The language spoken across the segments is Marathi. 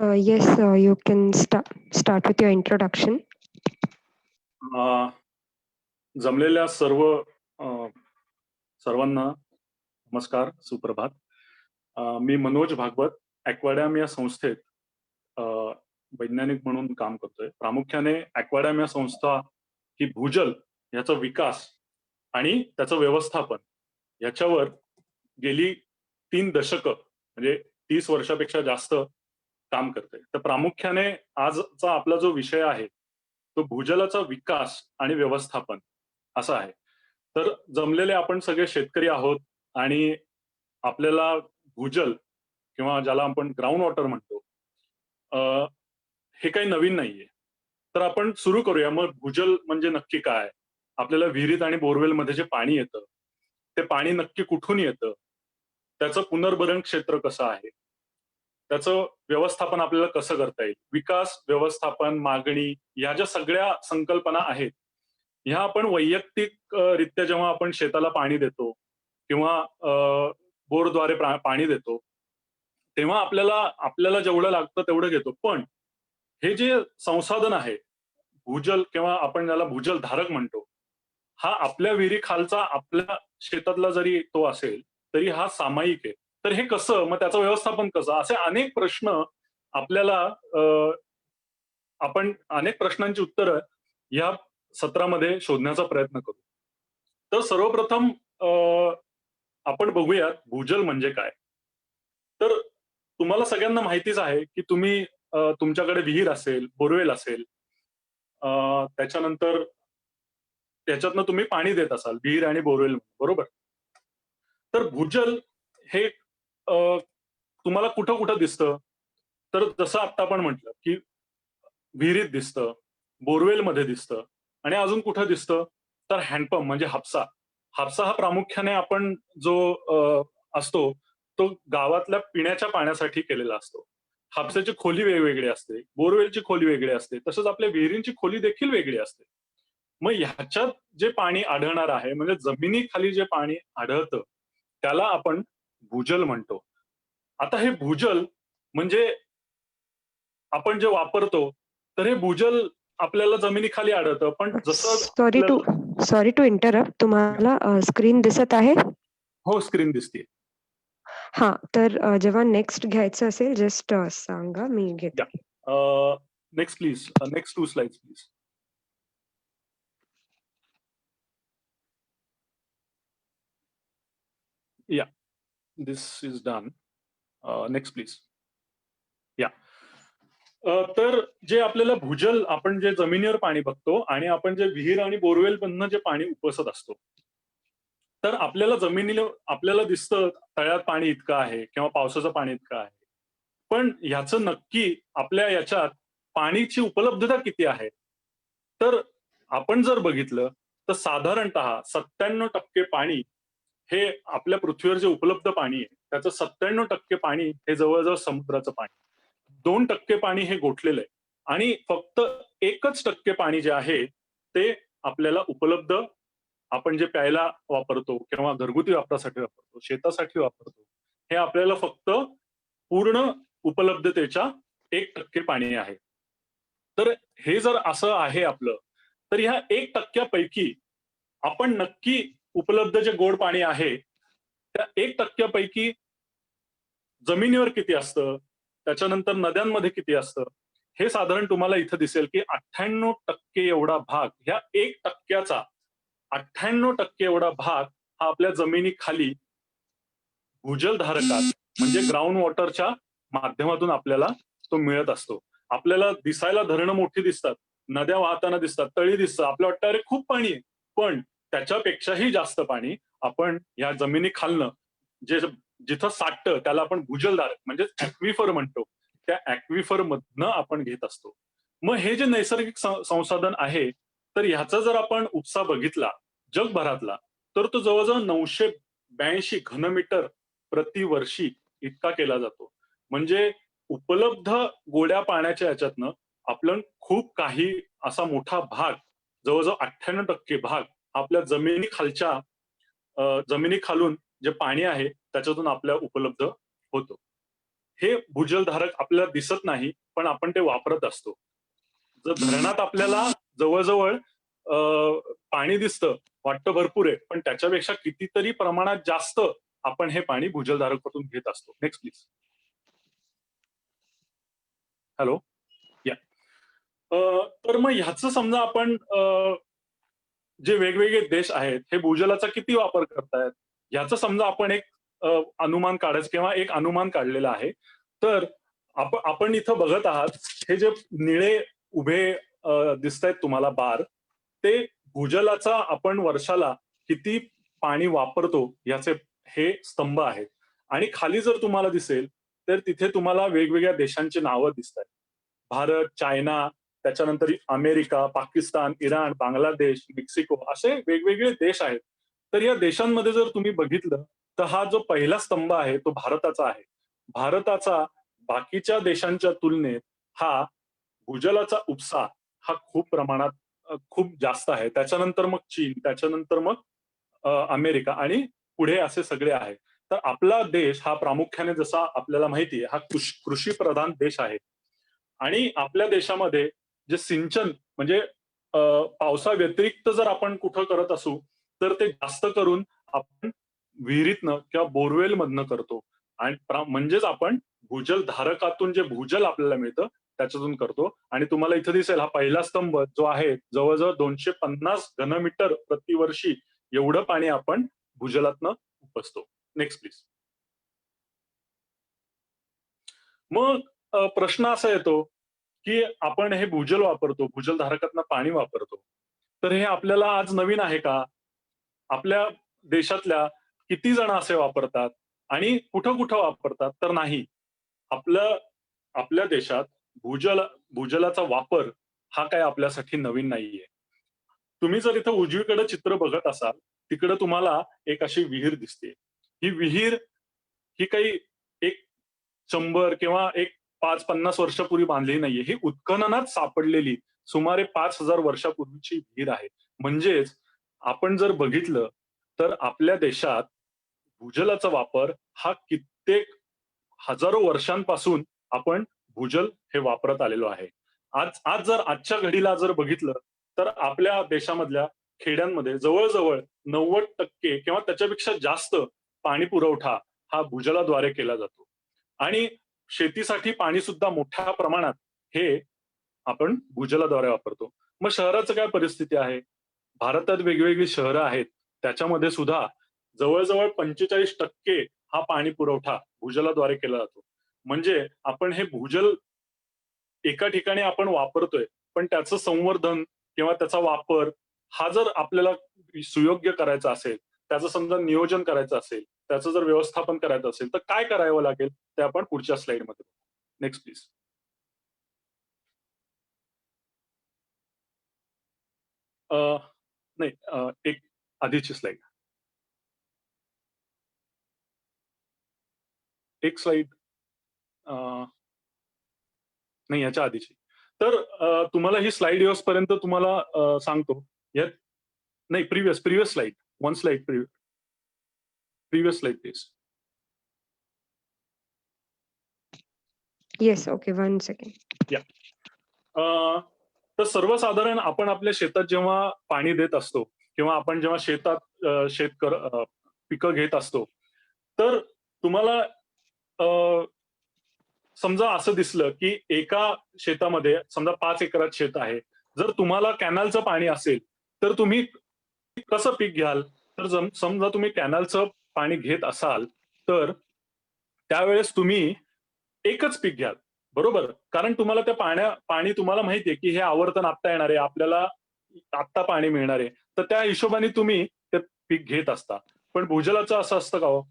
Yes, you can start with your introduction. जमलेल्या सर्वांना नमस्कार, सुप्रभात. मी मनोज भागवत, ॲक्वाडॅम या संस्थेत अ, वैज्ञानिक म्हणून काम करतोय. प्रामुख्याने ॲक्वाडॅम या संस्था ही भूजल याचा विकास आणि त्याचं व्यवस्थापन याच्यावर गेली 3 दशकं म्हणजे 30 वर्षापेक्षा जास्त काम करते. तर प्रामुख्याने आजचा आपला जो विषय आहे, तो भूजलाचा विकास आणि व्यवस्थापन असा आहे. तर जमलेले आपण सगळे शेतकरी आहोत आणि आपल्याला भूजल किंवा ज्याला आपण ग्राउंड वॉटर म्हणतो, अ, हे काही नवीन नाहीये. तर आपण सुरू करूया. मग भूजल म्हणजे नक्की काय? आपल्याला विहिरीत आणि बोरवेलमध्ये जे पाणी येतं, ते पाणी नक्की कुठून येतं? त्याचं पुनर्भरण क्षेत्र कसं आहे? त्याचं व्यवस्थापन आपल्याला कसं करता येईल? विकास, व्यवस्थापन, मागणी या ज्या सगळ्या संकल्पना आहेत, ह्या आपण वैयक्तिक रित्या जेव्हा आपण शेताला पाणी देतो किंवा बोरद्वारे पाणी देतो, तेव्हा आपल्याला आपल्याला जेवढं लागतं तेवढं घेतो. पण हे जे संसाधन आहे, भूजल किंवा आपण ज्याला भूजल धारक म्हणतो, हा आपल्या विहिरी खालचा आपल्या शेतातला जरी तो असेल, तरी हा सामायिक आहे. तर हे कसं? मग त्याचं व्यवस्थापन कसं? असे अनेक प्रश्न आपल्याला आपण अनेक प्रश्नांची उत्तरं या सत्रामध्ये शोधण्याचा प्रयत्न करू. तर सर्वप्रथम आपण बघूयात भूजल म्हणजे काय? तर तुम्हाला सगळ्यांना माहितीच आहे, की तुम्ही तुमच्याकडे विहीर असेल, बोरवेल असेल, त्याच्यानंतर त्याच्यातनं तुम्ही पाणी देत असाल विहीर आणि बोरवेल बरोबर? तर भूजल हे तुम्हाला कुठं-कुठं दिसतं? तर जसं आत्ता आपण म्हटलं, की विहिरीत दिसतं, बोरवेलमध्ये दिसतं आणि अजून कुठं दिसतं? तर हँडपंप म्हणजे हापसा. हापसा हा प्रामुख्याने आपण जो असतो, तो गावातल्या पिण्याच्या पाण्यासाठी केलेला असतो. हापसाची खोली वेगवेगळी असते, बोरवेलची खोली वेगळी असते, तसंच आपल्या विहिरींची खोली देखील वेगळी असते. मग ह्याच्यात जे पाणी आढळणार आहे, म्हणजे जमिनीखाली जे पाणी आढळतं, त्याला आपण भूजल म्हणतो. आता हे भूजल म्हणजे आपण जे वापरतो, तर हे भूजल आपल्याला जमिनीखाली आढळतं. पण जसं सॉरी टू आपल्याला सॉरी टू इंटरप्ट. तुम्हाला स्क्रीन दिसत आहे? हो, स्क्रीन दिसतीये. हां, तर जेव्हा नेक्स्ट घ्यायचं असेल जस्ट सांगा, मी घेते. Yeah. Next please. Next 2 slides please. Yeah. This is done. Next please. Yeah. तर जे आपल्याला भूजल आपण जे जमिनीवर पाणी बघतो आणि आपण जे विहीर आणि बोरवेलमधनं जे पाणी उपसत असतो. तर आपल्याला जमिनीला आपल्याला दिसतं तळ्यात पाणी इतकं आहे किंवा पावसाचं पाणी इतकं आहे. पण ह्याचं नक्की आपल्या याच्यात पाणीची उपलब्धता किती आहे? तर आपण जर बघितलं तर साधारणतः 97% पाणी हे आपल्या पृथ्वीवर जे उपलब्ध पाणी आहे, त्याचं 97% पाणी हे जवळ-जवळ समुद्राचं पाणी. 2% पाणी हे गोठलेलं आहे आणि फक्त 1% पाणी जे आहे, ते आपल्याला उपलब्ध आपण जे प्यायला वापरतो किंवा घरगुती वापरासाठी वापरतो, शेतासाठी वापरतो. हे आपल्याला फक्त पूर्ण उपलब्धतेच्या 1% पाणी आहे. तर हे जर असं आहे आपलं, तर ह्या 1% पैकी आपण नक्की उपलब्ध जे गोड पाणी आहे, त्या 1% पैकी जमिनीवर किती असतं, त्याच्यानंतर नद्यांमध्ये किती असतं, हे साधारण तुम्हाला इथं दिसेल, की 98% एवढा भाग ह्या 1%चा 98% एवढा भाग हा आपल्या जमिनीखाली भूजल धारकात म्हणजे ग्राउंड वॉटरच्या माध्यमातून आपल्याला तो मिळत असतो. आपल्याला दिसायला धरणं मोठी दिसतात, नद्या वाहताना दिसतात, तळी दिसतात. आपल्याला वाटतं अरे खूप पाणी आहे. पण त्याच्यापेक्षाही जास्त पाणी आपण या जमिनीखालनं जे जिथं साठतं त्याला आपण भूजलधारक म्हणजे ॲक्विफर म्हणतो. त्या ॲक्विफर मधनं आपण घेत असतो. मग हे जे नैसर्गिक संसाधन आहे, तर ह्याचा जर आपण उपसा बघितला जगभरातला, तर तो जवळ-जवळ 982 घनमीटर प्रतिवर्षी इतका केला जातो. म्हणजे उपलब्ध गोड्या पाण्याच्या ह्याच्यातनं आपलं खूप काही असा मोठा भाग, जवळ-जवळ 98% भाग आपल्या जमिनीखालच्या जमिनीखालून जे पाणी आहे त्याच्यातून आपल्याला उपलब्ध होतो. हे भूजलधारक आपल्याला दिसत नाही, पण आपण ते वापरत असतो. जर धरणात आपल्याला जवळ-जवळ पाणी दिसतं, वाटतं भरपूर आहे, पण त्याच्यापेक्षा कितीतरी प्रमाणात जास्त आपण हे पाणी भूजलधारकातून घेत असतो. Next please. हॅलो? या. तर मग ह्याचं समजा आपण जे वेगवेगळे देश आहेत, हे भूजलाचा किती वापर करतायत, ह्याचं समजा आपण एक अनुमान काढायचं किंवा एक अनुमान काढलेलं आहे. तर आपण इथं बघत आहात, हे जे निळे उभे दिसतायत तुम्हाला बार, ते भूजलाचा आपण वर्षाला किती पाणी वापरतो याचे हे स्तंभ आहेत. आणि खाली जर तुम्हाला दिसेल, तर तिथे तुम्हाला वेगवेगळ्या देशांची नावं दिसतायत. भारत, चायना, त्याच्यानंतर America, Pakistan, Iran, Bangladesh, Mexico असे वेगवेगळे देश आहेत. तर या देशांमध्ये जर तुम्ही बघितलं, तर हा जो पहिला स्तंभ आहे तो भारताचा आहे. भारताचा बाकीच्या देशांच्या तुलनेत हा भूजलाचा उपसा हा खूप प्रमाणात खूप जास्त आहे. त्याच्यानंतर मग चीन, त्याच्यानंतर मग अमेरिका आणि पुढे असे सगळे आहेत. तर आपला देश हा प्रामुख्याने जसा आपल्याला माहिती आहे, हा कृषी प्रधान देश आहे. आणि आपल्या देशामध्ये जे सिंचन म्हणजे पावसाव्यतिरिक्त जर आपण कुठं करत असू, तर ते जास्त करून आपण विहिरीतनं किंवा बोरवेलमधनं करतो. आणि म्हणजेच आपण भूजलधारकातून जे भूजल आपल्याला मिळतं, त्याच्यातून करतो. आणि तुम्हाला इथं दिसेल हा पहिला स्तंभ जो आहे, जवळ-जवळ 250 घनमीटर प्रतिवर्षी एवढं पाणी आपण भूजलातनं उपसतो. Next please. मग प्रश्न असा येतो, की आपण हे भूजल वापरतो, भूजलधारकातनं पाणी वापरतो. तर हे आपल्याला आज नवीन आहे का? आपल्या देशातल्या किती जण असे वापरतात आणि कुठं-कुठं वापरतात? तर नाही. आपलं आपल्या देशात भूजलाचा वापर हा काही आपल्यासाठी नवीन नाहीये. तुम्ही जर इथं उजवीकडे चित्र बघत असाल, तिकडे तुम्हाला एक अशी विहीर दिसते. ही विहीर ही काही एक 100 किंवा एक 5-50 वर्षापूर्वी बांधलेली नाहीये. ही उत्खननात सापडलेली सुमारे 5,000 वर्षापूर्वीची विहीर आहे. म्हणजेच आपण जर बघितलं, तर आपल्या देशात भूजलाचा वापर हा कित्येक हजारो वर्षांपासून आपण भूजल हे वापरत आलेलो आहे. आज आज जर आजच्या घडीला जर बघितलं, तर आपल्या देशामधल्या खेड्यांमध्ये जवळ-जवळ 90% किंवा त्याच्यापेक्षा जास्त पाणी पुरवठा हा भूजलाद्वारे केला जातो. आणि शेतीसाठी पाणी सुद्धा मोठ्या प्रमाणात हे आपण भूजलाद्वारे वापरतो. मग शहराचं काय परिस्थिती आहे? भारतात वेगवेगळी शहरं आहेत. त्याच्यामध्ये सुद्धा जवळ-जवळ 45% हा पाणी पुरवठा भूजलाद्वारे केला जातो. म्हणजे आपण हे भूजल एका ठिकाणी आपण वापरतोय, पण त्याचं संवर्धन किंवा त्याचा वापर हा जर आपल्याला सुयोग्य करायचा असेल, त्याचं समजा नियोजन करायचं असेल, त्याचं जर व्यवस्थापन करायचं असेल, तर काय करावं लागेल? ते आपण पुढच्या स्लाइडमध्ये बघू. Next please. नाही एक आधीची स्लाइड. एक स्लाइड नाही याच्या आधीची. तर तुम्हाला ही स्लाइड येऊसपर्यंत तुम्हाला सांगतो. यात नाही previous slide. One slide previous slide please. Yes, okay. 1 second. या. तर सर्वसाधारण आपण आपल्या शेतात जेव्हा पाणी देत असतो किंवा आपण जेव्हा शेतात पिकं घेत असतो, तर तुम्हाला समजा असं दिसलं, की एका शेतामध्ये समजा 5 एकरात शेत आहे. जर तुम्हाला कॅनलचं पाणी असेल, तर तुम्ही कसं पीक घ्याल? तर समजा तुम्ही कॅनलचं पाणी घेत असाल, तर त्यावेळेस तुम्ही एकच पीक घ्याल, बरोबर? कारण तुम्हाला त्या पाणी तुम्हाला माहिती आहे, की हे आवर्तन आत्ता येणार आहे. आपल्याला आत्ता पाणी मिळणार आहे. तर त्या हिशोबाने तुम्ही ते पीक घेत असता. पण भूजलाचं असं असतं का हो?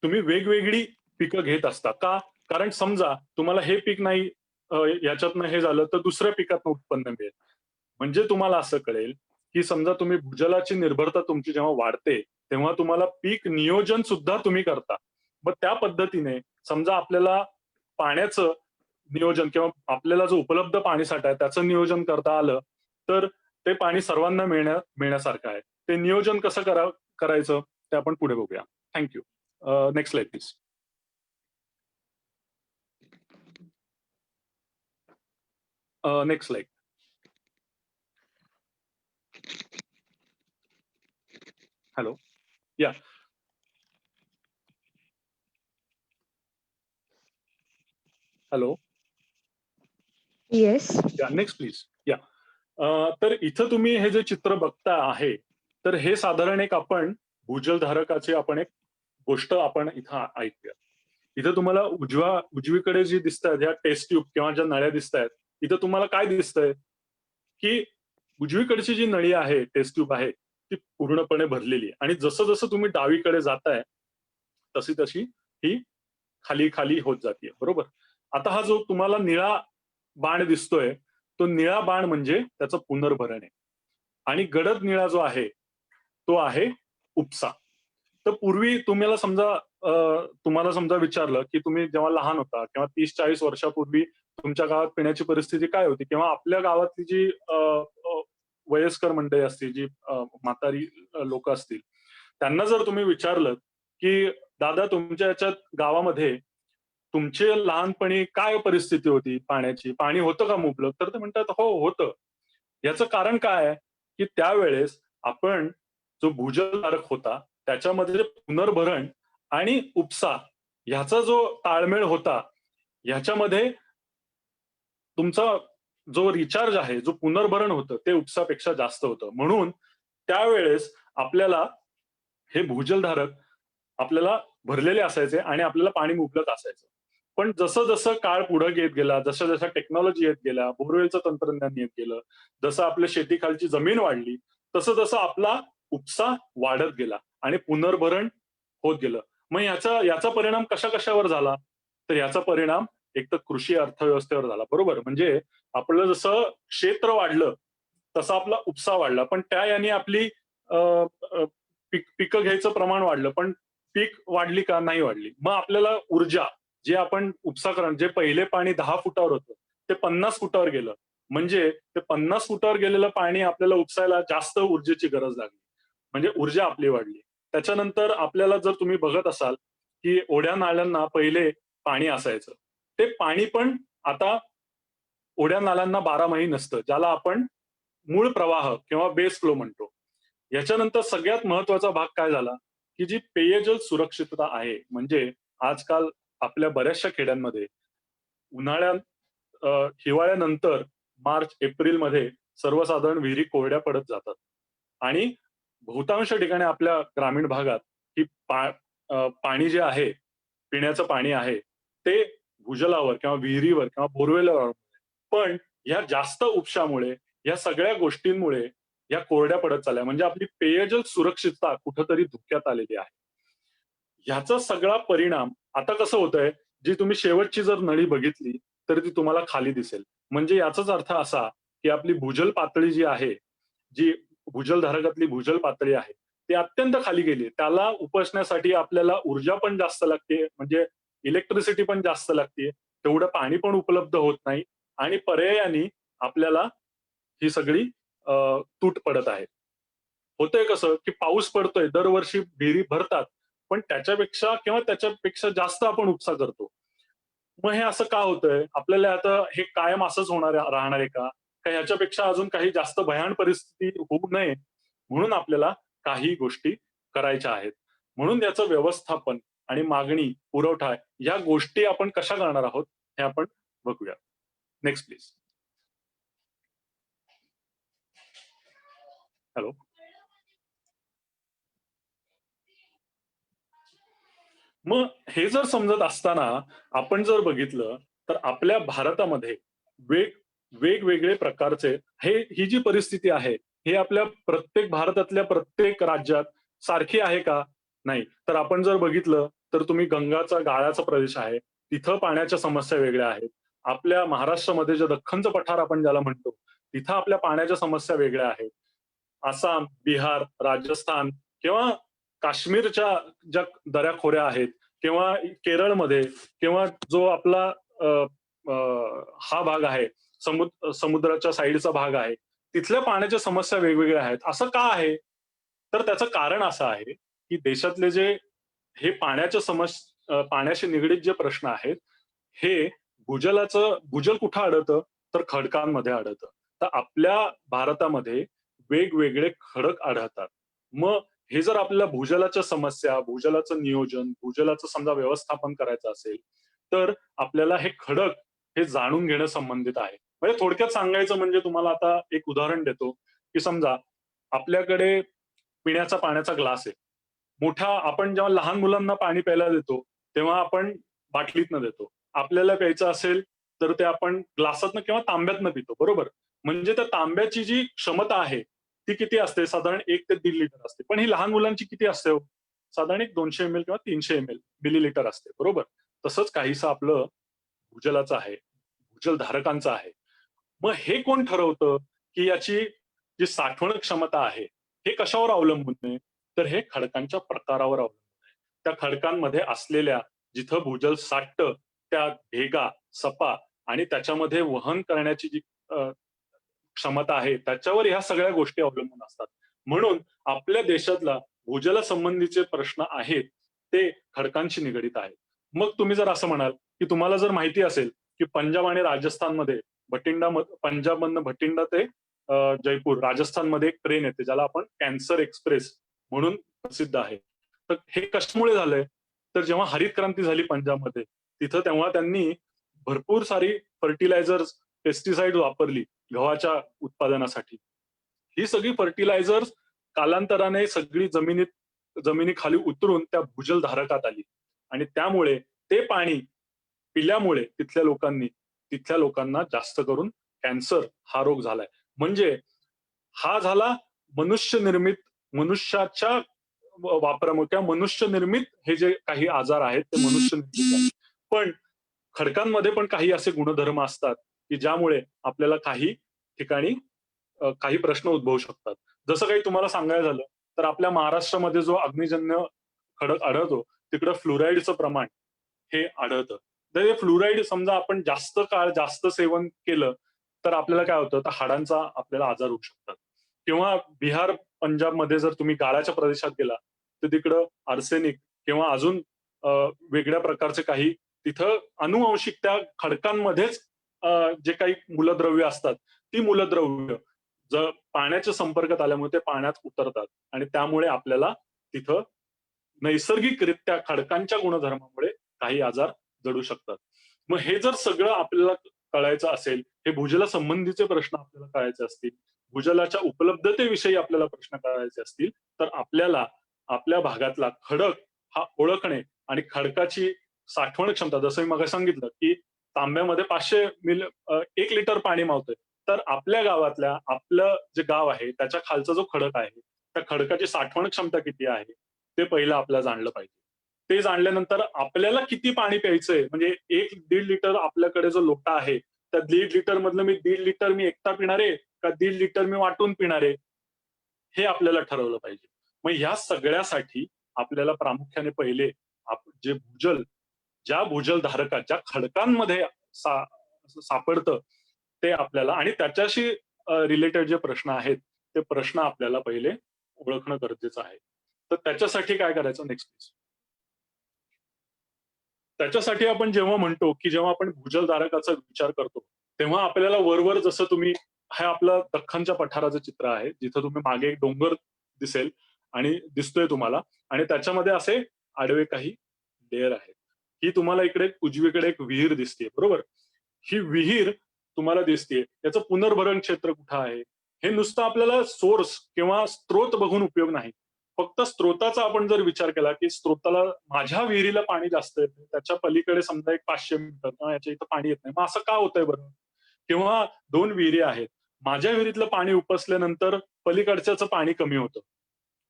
तुम्ही वेगवेगळी पिकं घेत असता. का? कारण समजा तुम्हाला हे पीक नाही याच्यातनं हे झालं, तर दुसऱ्या पिकातनं उत्पन्न मिळेल. म्हणजे तुम्हाला असं कळेल, की समजा तुम्ही भूजलाची निर्भरता तुमची जेव्हा वाढते, तेव्हा तुम्हाला पीक नियोजन सुद्धा तुम्ही करता. मग त्या पद्धतीने समजा आपल्याला पाण्याचं नियोजन किंवा आपल्याला जो उपलब्ध पाणीसाठा आहे त्याचं नियोजन करता आलं, तर ते पाणी सर्वांना मिळण्यासारखं आहे. ते नियोजन कसं करायचं ते आपण पुढे बघूया. Thank you. Next slide please. Next slide. Hello. या. हॅलो. येस. या, नेक्स्ट प्लीज. या. तर इथं तुम्ही हे जे चित्र बघता आहे, तर हे साधारण एक आपण भूजलधारकाची आपण एक गोष्ट आपण इथं ऐकूया. इथं तुम्हाला उजवीकडे जी दिसतायत ह्या टेस्ट ट्यूब किंवा ज्या नळ्या दिसतायत, इथं तुम्हाला काय दिसतंय, की उजवीकडची जी नळी आहे, टेस्ट ट्यूब आहे, ती पूर्णपणे भरलेली आहे आणि जसं-जसं तुम्ही डावीकडे जाताय, तशी-तशी ही खाली-खाली होत जातीये. बरोबर? आता हा जो तुम्हाला निळा बाण दिसतोय, तो निळा बाण म्हणजे त्याचं पुनर्भरण आहे. आणि गडद निळा जो आहे, तो आहे उपसा. तर पूर्वी तुम्हाला समजा विचारलं, की तुम्ही जेव्हा लहान होता किंवा 30-40 वर्षापूर्वी तुमच्या गावात पिण्याची परिस्थिती काय होती? किंवा आपल्या गावातली जी वयस्कर मंडळी असतील, जी म्हातारी लोकं असतील, त्यांना जर तुम्ही विचारलं, की दादा तुमच्या ह्याच्यात गावामध्ये तुमची लहानपणी काय परिस्थिती होती पाण्याची? पाणी होतं का मुबलक? तर ते म्हणतात, "हो, होतं." याचं कारण काय आहे, की त्यावेळेस आपण जो भूजलधारक होता, त्याच्यामध्ये पुनर्भरण आणि उपसा ह्याचा जो ताळमेळ होता, ह्याच्यामध्ये तुमचा जो रिचार्ज आहे, जो पुनर्भरण होतं, ते उपसापेक्षा जास्त होतं. म्हणून त्यावेळेस आपल्याला हे भूजलधारक आपल्याला भरलेले असायचे आणि आपल्याला पाणी मुबलक असायचं. पण जसं-जसं काळ पुढे येत गेला, जशा-जशा टेक्नॉलॉजी येत गेल्या, बोरवेलचं तंत्रज्ञान येत गेलं, जसं आपल्या शेतीखालची जमीन वाढली, तसं-तसं आपला उपसा वाढत गेला आणि पुनर्भरण होत गेलं. मग याचा परिणाम कशा-कशावर झाला? तर याचा परिणाम एक तर कृषी अर्थव्यवस्थेवर झाला. बरोबर? म्हणजे आपलं जसं क्षेत्र वाढलं, तसा आपला उपसा वाढला. पण त्या याने आपली अ, अ, पिकं घ्यायचं प्रमाण वाढलं. पण पीक वाढली का? नाही वाढली. मग आपल्याला ऊर्जा, जे आपण जे पहिले पाणी 10 फुटावर होतं, ते 50 फुटावर गेलं. म्हणजे ते 50 फुटावर गेलेलं पाणी आपल्याला उपसायला जास्त ऊर्जेची गरज लागली. म्हणजे ऊर्जा आपली वाढली. त्याच्यानंतर आपल्याला जर तुम्ही बघत असाल, की ओढ्या-नाल्यांना पहिले पाणी असायचं. ते पाणी पण आता ओढ्या-नाल्यांना बारमाही नसतं. ज्याला आपण मूळ प्रवाह किंवा बेस फ्लो म्हणतो. याच्यानंतर सगळ्यात महत्त्वाचा भाग काय झाला, की जी पेयजल सुरक्षितता आहे, म्हणजे आजकाल आपल्या बऱ्याचशा खेड्यांमध्ये उन्हाळ्यात हिवाळ्यानंतर मार्च, एप्रिलमध्ये सर्वसाधारण विहिरी कोरड्या पडत जातात. आणि बहुतांश ठिकाणी आपल्या ग्रामीण भागात ही पाणी जे आहे, पिण्याचं पाणी आहे, ते भूजलावर किंवा विहिरीवर किंवा बोरवेलवर. पण ह्या जास्त उपशामुळे, या सगळ्या गोष्टींमुळे या कोरड्या पडत चालल्या. म्हणजे आपली पेयजल सुरक्षितता कुठेतरी धोक्यात आलेली आहे. ह्याचा सगळा परिणाम आता कसं होतंय, जी तुम्ही शेवटची जर नळी बघितली, तर ती तुम्हाला खाली दिसेल. म्हणजे याचाच अर्थ असा, की आपली भूजल पातळी जी आहे, जी भूजलधारकातली भूजल पातळी आहे, ती अत्यंत खाली गेली. त्याला उपसण्यासाठी आपल्याला ऊर्जा पण जास्त लागते, म्हणजे इलेक्ट्रिसिटी पण जास्त लागते. तेवढं पाणी पण उपलब्ध होत नाही आणि पर्यायाने आपल्याला ही सगळी तूट पडत आहे. होतंय कसं, की पाऊस पडतोय, दरवर्षी विहिरी भरतात, पण त्याच्यापेक्षा जास्त आपण उपसा करतो. मग हे असं का होतंय? आपल्याला आता हे कायम असंच राहणार आहे का? का ह्याच्यापेक्षा अजून काही जास्त भयाण परिस्थिती होऊ नये, म्हणून आपल्याला काही गोष्टी करायच्या आहेत. म्हणून याचं व्यवस्थापन आणि मागणी, पुरवठा या गोष्टी आपण कशा करणार आहोत, हे आपण बघूया. Next please. हॅलो. मग हे जर समजत असताना आपण जर बघितलं, तर आपल्या भारतामध्ये वेग वेगवेगळे प्रकारचे ही जी परिस्थिती आहे, हे आपल्या भारतातल्या प्रत्येक राज्यात सारखी आहे का? नाही. तर आपण जर बघितलं, तर तुम्ही गंगाचा गाळाचा प्रदेश आहे. तिथं पाण्याच्या समस्या वेगळ्या आहेत. आपल्या महाराष्ट्रामध्ये जे दख्खनचं पठार आपण ज्याला म्हणतो, तिथं आपल्या पाण्याच्या समस्या वेगळ्या आहेत. आसाम, बिहार, राजस्थान किंवा काश्मीरच्या ज्या दऱ्या-खोऱ्या आहेत किंवा केरळमध्ये किंवा जो आपला अ, अ, हा भाग आहे, समुद्राच्या साइडचा भाग आहे. तिथल्या पाण्याच्या समस्या वेगवेगळ्या आहेत. असं का आहे? तर त्याचं कारण असं आहे, की देशातले जे हे पाण्याशी निगडीत जे प्रश्न आहेत, हे भूजल कुठं अडतं? तर खडकांमध्ये आढळतं. तर आपल्या भारतामध्ये वेगवेगळे खडक आढळतात. मग हे जर आपल्याला भूजलाच्या समस्या, भूजलाचं नियोजन, भूजलाचं समजा व्यवस्थापन करायचं असेल, तर आपल्याला हे खडक हे जाणून घेणं संबंधित आहे. म्हणजे थोडक्यात सांगायचं म्हणजे तुम्हाला आता एक उदाहरण देतो, की समजा आपल्याकडे पिण्याचा पाण्याचा ग्लास आहे. आपण जेव्हा लहान मुलांना पाणी प्यायला देतो, तेव्हा आपण बाटलीतनं देतो. आपल्याला प्यायचं असेल, तर ते आपण ग्लासातनं किंवा तांब्यातनं पितो, बरोबर? म्हणजे त्या तांब्याची जी क्षमता आहे, ती किती असते? साधारण 1 ते 1.5 लिटर असते. पण ही लहान मुलांची किती असते हो? साधारण एक 200 एम-एल किंवा 300 एम-एल मिलीलिटर असते, बरोबर? तसंच काहीसं आपलं भूजलाचं आहे, भूजलधारकांचं आहे. मग हे कोण ठरवतं, की याची जी साठवण क्षमता आहे, हे कशावर अवलंबून आहे? तर हे खडकांच्या प्रकारावर अवलंबून आहे. त्या खडकांमध्ये असलेल्या जिथं भूजल साठतं, त्या भेगा, सपा आणि त्याच्यामध्ये वहन करण्याची जी क्षमता आहे, त्याच्यावर ह्या सगळ्या गोष्टी अवलंबून असतात. म्हणून आपल्या देशातला भूजलासंबंधीचे प्रश्न आहेत, ते खडकांशी निगडीत आहेत. मग तुम्ही जर असं म्हणाल, की तुम्हाला जर माहिती असेल, की पंजाब आणि राजस्थानमध्ये पंजाबमधनं भटिंडा ते जयपूर राजस्थानमध्ये एक ट्रेन येते, ज्याला आपण कॅन्सर एक्सप्रेस म्हणून प्रसिद्ध आहे. तर हे कशामुळे झालंय? तर जेव्हा हरित क्रांती झाली पंजाबमध्ये, तेव्हा त्यांनी भरपूर सारी फर्टिलायझर्स, पेस्टिसाइड वापरली गव्हाच्या उत्पादनासाठी. ही सगळी फर्टिलायझर्स कालांतराने सगळी जमिनीखाली उतरून त्या भूजलधारकात आली आणि त्यामुळे ते पाणी पिल्यामुळे तिथल्या लोकांना जास्त करून कॅन्सर हा रोग झालाय. म्हणजे हा झाला मनुष्य निर्मित मनुष्याच्या वापरामुळे किंवा मनुष्य निर्मित हे जे काही आजार आहेत ते मनुष्य निर्मित आहेत. पण खडकांमध्ये पण काही असे गुणधर्म असतात, की ज्यामुळे आपल्याला काही ठिकाणी काही प्रश्न उद्भवू शकतात. जसं काही तुम्हाला सांगायचं झालं, तर आपल्या महाराष्ट्रामध्ये जो अग्निजन्य खडक आढळतो, तिकडं फ्लोराईडचं प्रमाण हे आढळतं. तर हे फ्लोराईड समजा आपण जास्त काळ जास्त सेवन केलं, तर आपल्याला काय होतं, तर हाडांचा आपल्याला आजार होऊ शकतात. किंवा बिहार, पंजाबमध्ये जर तुम्ही गाळाच्या प्रदेशात गेला, तर तिकडं आर्सेनिक किंवा अजून अ, वेगळ्या प्रकारचे काही तिथं अनुवांशिक त्या खडकांमध्येच जे काही मूलद्रव्य असतात, ती मूलद्रव्य जर पाण्याच्या संपर्कात आल्यामुळे ते पाण्यात उतरतात आणि त्यामुळे आपल्याला तिथं नैसर्गिकरित्या खडकांच्या गुणधर्मामुळे काही आजार जडू शकतात. मग हे जर सगळं आपल्याला कळायचं असेल, हे भूजलासंबंधीचे प्रश्न आपल्याला कळायचे असतील, भूजलाच्या उपलब्धतेविषयी आपल्याला प्रश्न कळायचे असतील, तर आपल्याला आपल्या भागातला खडक हा ओळखणे आणि खडकाची साठवण क्षमता जसं मी मगाशी सांगितलं, की तांब्यामध्ये 1 लिटर पाणी मावतंय. तर आपल्या गावातल्या आपलं जे गाव आहे त्याच्या खालचा जो खडक आहे, त्या खडकाची साठवण क्षमता किती आहे, ते पहिलं आपल्याला जाणलं पाहिजे. ते जाणल्यानंतर आपल्याला किती पाणी प्यायचंय म्हणजे 1-1.5 लिटर आपल्याकडे जो लोटा आहे, त्या 1.5 लिटर मधलं 1.5 लिटर मी एकटा पिणार आहे का 1.5 लिटर मी वाटून पिणार आहे, हे आपल्याला ठरवलं पाहिजे. मग ह्या सगळ्यासाठी आपल्याला प्रामुख्याने पहिले जे ज्या भूजलधारकात, ज्या खडकांमध्ये सापडतं, ते आपल्याला आणि त्याच्याशी रिलेटेड जे प्रश्न आहेत, ते प्रश्न आपल्याला पहिले ओळखणं गरजेचं आहे. तर त्याच्यासाठी काय करायचं नेक्स्ट त्याच्यासाठी आपण जेव्हा म्हणतो, की जेव्हा आपण भूजलधारकाचा विचार करतो, तेव्हा आपल्याला वरवर जसं तुम्ही हे आपलं दख्खनच्या पठाराचं चित्र आहे, जिथं तुम्ही मागे एक डोंगर दिसेल आणि दिसतोय तुम्हाला आणि त्याच्यामध्ये असे आडवे काही लेयर आहेत. ही तुम्हाला इकडे उजवीकडे एक विहीर दिसतीये, बरोबर? ही विहीर तुम्हाला दिसतीये. याचं पुनर्भरण क्षेत्र कुठं आहे? हे नुसतं आपल्याला सोर्स किंवा स्त्रोत बघून उपयोग नाही. फक्त स्त्रोताचा आपण जर विचार केला, की स्त्रोताला माझ्या विहिरीला पाणी जास्त येतंय, त्याच्या पलीकडे समजा एक 500 मीटर किंवा याच्या इथं पाणी येत नाही. मग असं का होतंय बरं? किंवा 2 विहिरी आहेत. माझ्या विहिरीतलं पाणी उपसल्यानंतर पलीकडच्याचं पाणी कमी होतं.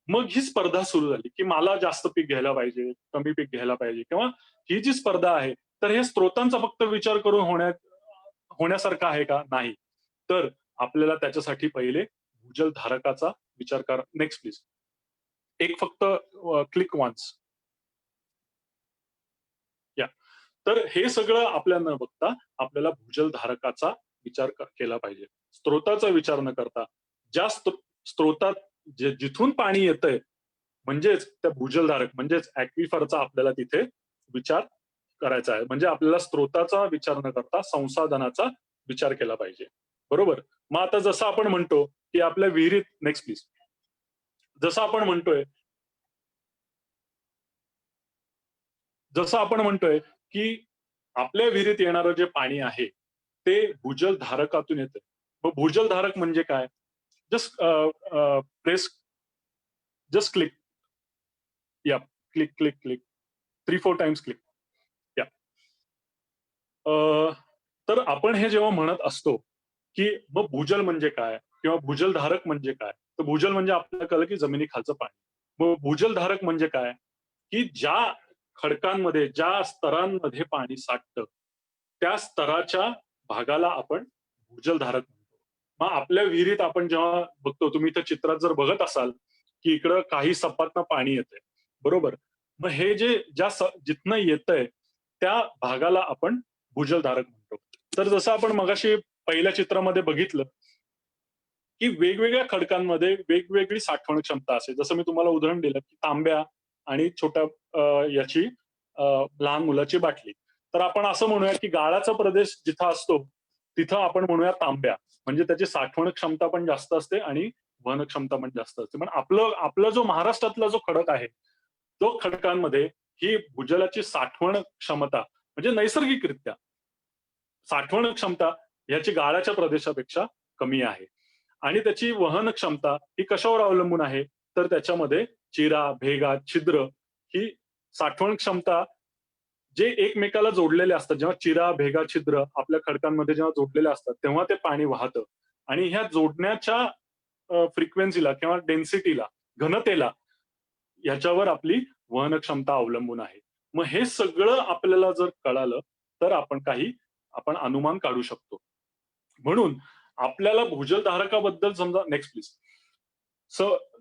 मग ही स्पर्धा सुरू झाली, की मला जास्त पीक घ्यायला पाहिजे, कमी पीक घ्यायला पाहिजे किंवा ही जी स्पर्धा आहे, तर हे स्त्रोतांचा फक्त विचार करून होण्यासारखं आहे का? नाही. तर आपल्याला त्याच्यासाठी पहिले भूजलधारकाचा विचार करा नेक्स्ट प्लीज. एक फक्त क्लिक वन्स. या. तर हे सगळं आपल्याला न बघता आपल्याला भूजलधारकाचा केला पाहिजे. स्त्रोताचा विचार न करता ज्या स्त्रोतात जिथून पाणी येतंय म्हणजेच त्या भूजलधारक म्हणजेच ॲक्विफरचा आपल्याला तिथे विचार करायचा आहे. म्हणजे आपल्याला स्त्रोताचा विचार न करता संसाधनाचा विचार केला पाहिजे. बरोबर. मग आता जसं आपण म्हणतो की आपल्या विहिरीत नेक्स्ट प्लीज. जसं आपण म्हणतोय की आपल्या विहिरीत येणारं जे पाणी आहे, ते भूजल धारकातून येतं. मग भूजल धारक म्हणजे काय? Just press just click. Yeah click, click, click. 3-4 times click. Yeah. तर आपण हे जेव्हा म्हणत असतो, की मग भूजल म्हणजे काय? किंवा भूजलधारक म्हणजे काय? तर भूजल म्हणजे आपल्याला कळलं की जमिनीखालचं पाणी. मग भूजलधारक म्हणजे काय? की ज्या खडकांमध्ये, ज्या स्तरांमध्ये पाणी साठतं, त्या स्तराच्या भागाला आपण भूजलधारक म्हणतो. मग आपल्या विहिरीत आपण जेव्हा बघतो, तुम्ही इथं चित्रात जर बघत असाल, की इकडं काही सपाटनं पाणी येतंय, बरोबर? मग हे जे जिथनं येतंय, त्या भागाला आपण भूजलधारक म्हणतो. तर जसं आपण मगाशी पहिल्या चित्रामध्ये बघितलं, की वेगवेगळ्या खडकांमध्ये वेगवेगळी साठवण क्षमता असते. जसं मी तुम्हाला उदाहरण दिलं, की तांब्या आणि छोट्या याची लहान मुलाची बाटली. तर आपण असं म्हणूया, की गाळाचा प्रदेश जिथं असतो, तिथं आपण म्हणूया तांब्या. म्हणजे त्याची साठवण क्षमता पण जास्त असते आणि वहन क्षमता पण जास्त असते. पण आपला जो महाराष्ट्रातला जो खडक आहे, तो खडकांमध्ये ही भूजलाची साठवण क्षमता म्हणजे नैसर्गिकरित्या साठवण क्षमता ह्याची गाळाच्या प्रदेशापेक्षा कमी आहे. आणि त्याची वहन क्षमता ही कशावर अवलंबून आहे? तर त्याच्यामध्ये चिरा, भेगा, छिद्र ही साठवण क्षमता जे एकमेकाला जोडलेले असतात. जेव्हा चिरा, भेगा, छिद्र आपल्या खडकांमध्ये जेव्हा जोडलेले असतात, तेव्हा ते पाणी वाहतं. आणि ह्या जोडण्याच्या फ्रिक्वेन्सीला किंवा डेन्सिटीला, घनतेला ह्याच्यावर आपली वहन क्षमता अवलंबून आहे. मग हे सगळं आपल्याला जर कळालं, तर आपण अनुमान काढू शकतो. म्हणून आपल्याला भूजलधारकाबद्दल समजा नेक्स्ट प्लीज.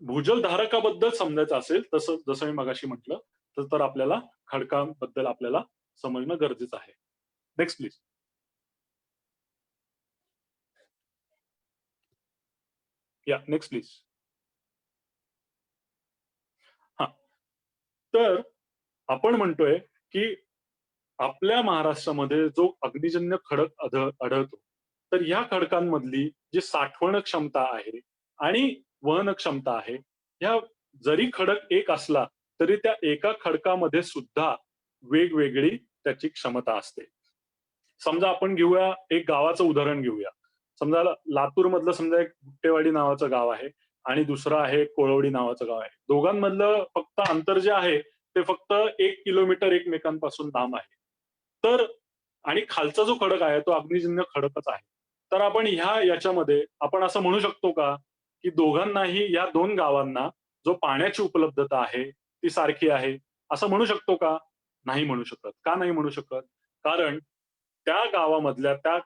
भूजलधारकाबद्दल समजायचं असेल, जसं मी मगाशी म्हटलं, तर आपल्याला खडकांबद्दल आपल्याला समजणं गरजेचं आहे. Next please. या नेक्स्ट प्लीज. हां. तर आपण म्हणतोय, की आपल्या महाराष्ट्रामध्ये जो अग्निजन्य खडक आढळतो, तर ह्या खडकांमधली जी साठवण क्षमता आहे आणि वहन क्षमता आहे, ह्या जरी खडक एक असला, तरी त्या एका खडकामध्ये सुद्धा वेगवेगळी त्याची क्षमता असते. समजा आपण घेऊया एक गावाचं उदाहरण घेऊया. समजा लातूर मधलं समजा एक गुट्टेवाडी नावाचं गाव आहे आणि दुसरं आहे कोळवडी नावाचं गाव आहे. दोघांमधलं फक्त अंतर जे आहे ते फक्त 1 किलोमीटर एकमेकांपासून लांब आहे. तर आणि खालचा जो खडक आहे तो अग्निजन्य खडकच आहे. तर आपण याच्यामध्ये आपण असं म्हणू शकतो का, की दोघांनाही या 2 गावांना जो पाण्याची उपलब्धता आहे ती सारखी आहे, असं म्हणू शकतो का? नाही म्हणू शकत. का नाही म्हणू शकत? कारण त्या गावामधल्या त्या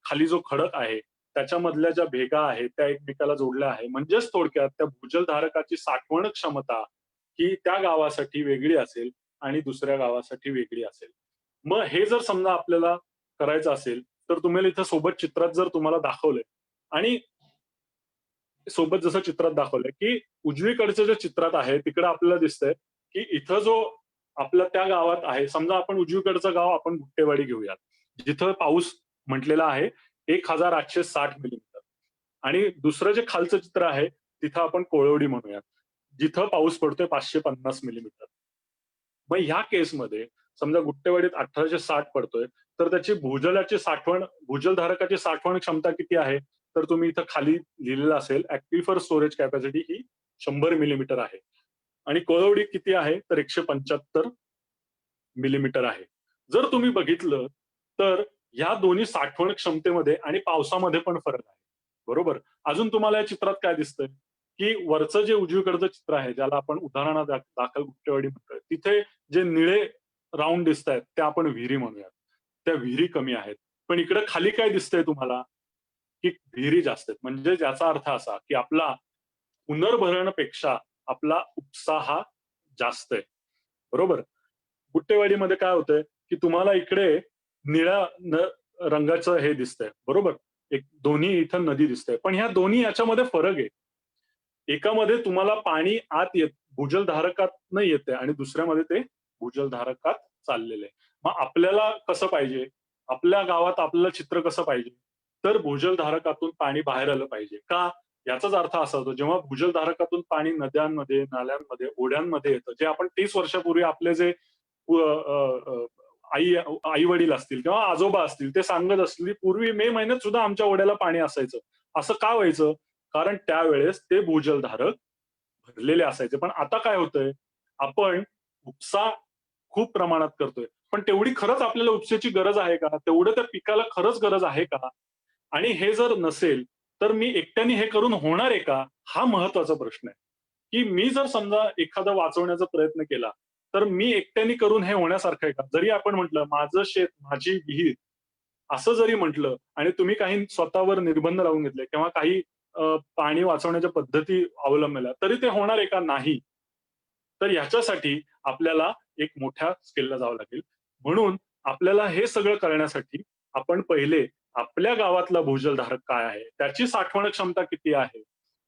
खाली जो खडक आहे, त्याच्यामधल्या ज्या भेगा आहेत, त्या एकमेकाला जोडल्या आहे. म्हणजेच थोडक्यात त्या भूजलधारकाची साठवण क्षमता ही त्या गावासाठी वेगळी असेल आणि दुसऱ्या गावासाठी वेगळी असेल. मग हे जर समजा आपल्याला करायचं असेल, तर तुम्हाला इथं सोबत चित्रात जर तुम्हाला दाखवलंय आणि सोबत जसं चित्रात दाखवलंय, की उजवीकडचं जे चित्रात आहे, तिकडे आपल्याला दिसतंय, की इथं जो आपल्या त्या गावात आहे, समजा आपण उजवीकडचं गाव आपण गुट्टेवाडी घेऊयात. जिथं पाऊस म्हटलेला आहे 1860 मिलीमीटर आणि दुसरं जे खालचं चित्र आहे, तिथं आपण कोळवडी म्हणूयात. जिथं पाऊस पडतोय 550 मिलीमीटर. मग ह्या केसमध्ये समजा गुट्टेवाडीत 1860 पडतोय, तर त्याची भूजलधारकाची साठवण क्षमता किती आहे? तर तुम्ही इथं खाली लिहिलेलं असेल ॲक्विफर स्टोरेज कॅपॅसिटी ही 100 मिलीमीटर आहे. आणि कोळवडी किती आहे? तर 175 मिलीमीटर आहे. जर तुम्ही बघितलं, तर ह्या दोन्ही साठवण क्षमतेमध्ये आणि पावसामध्ये पण फरक आहे. बरोबर? अजून तुम्हाला या चित्रात काय दिसतंय? की वरचं जे उजवीकडचं चित्र आहे, ज्याला आपण दाखल गुट्टेवाडी म्हणतोय, तिथे जे निळे राउंड दिसतायत, त्या आपण विहिरी म्हणूयात. त्या विहिरी कमी आहेत. पण इकडे खाली काय दिसतंय तुम्हाला? की विहिरी जास्त आहेत. म्हणजे याचा अर्थ असा, की आपला पुनर्भरणपेक्षा आपला उपसा हा जास्त आहे. बरोबर? गुट्टेवाडीमध्ये काय होतंय, की तुम्हाला इकडे निळ्या रंगाचं हे दिसतंय. बरोबर? एक दोन्ही इथं नदी दिसते. पण ह्या दोन्ही याच्यामध्ये फरक आहे. एकामध्ये तुम्हाला पाणी भूजलधारकातनं येतंय आणि दुसऱ्यामध्ये ते भूजलधारकात चाललेलं आहे. मग आपल्याला कसं पाहिजे? आपल्या गावात आपल्याला चित्र कसं पाहिजे, तर भूजलधारकातून पाणी बाहेर आलं पाहिजे. का? याचाच अर्थ असा होतो, जेव्हा भूजलधारकातून पाणी नद्यांमध्ये, नाल्यांमध्ये, ओढ्यांमध्ये येतं, जे आपण 30 वर्षापूर्वी आपले जे आई आई-वडील असतील किंवा आजोबा असतील, ते सांगत असतील, पूर्वी मे महिन्यात सुद्धा आमच्या ओढ्याला पाणी असायचं. असं का व्हायचं? कारण त्यावेळेस ते भूजलधारक भरलेले असायचे. पण आता काय होतंय? आपण उपसा खूप प्रमाणात करतोय. पण तेवढी खरंच आपल्याला उपसेची गरज आहे का? तेवढं त्या पिकाला खरंच गरज आहे का? आणि हे जर नसेल, तर मी एकट्याने हे करून होणार आहे का? हा महत्वाचा प्रश्न आहे. की मी जर समजा एखादा वाचवण्याचा प्रयत्न केला, तर मी एकट्याने करून हे होण्यासारखं आहे का? जरी आपण म्हटलं, माझं शेत, माझी विहीर असं जरी म्हटलं आणि तुम्ही काही स्वतःवर निर्बंध लावून घेतले किंवा काही पाणी वाचवण्याच्या पद्धती अवलंबल्या, तरी ते होणार आहे का? नाही. तर ह्याच्यासाठी आपल्याला एक मोठ्या स्केलला जावं लागेल. म्हणून आपल्याला हे सगळं करण्यासाठी आपण पहिले आपल्या गावातला भूजलधारक काय आहे? त्याची साठवण क्षमता किती आहे?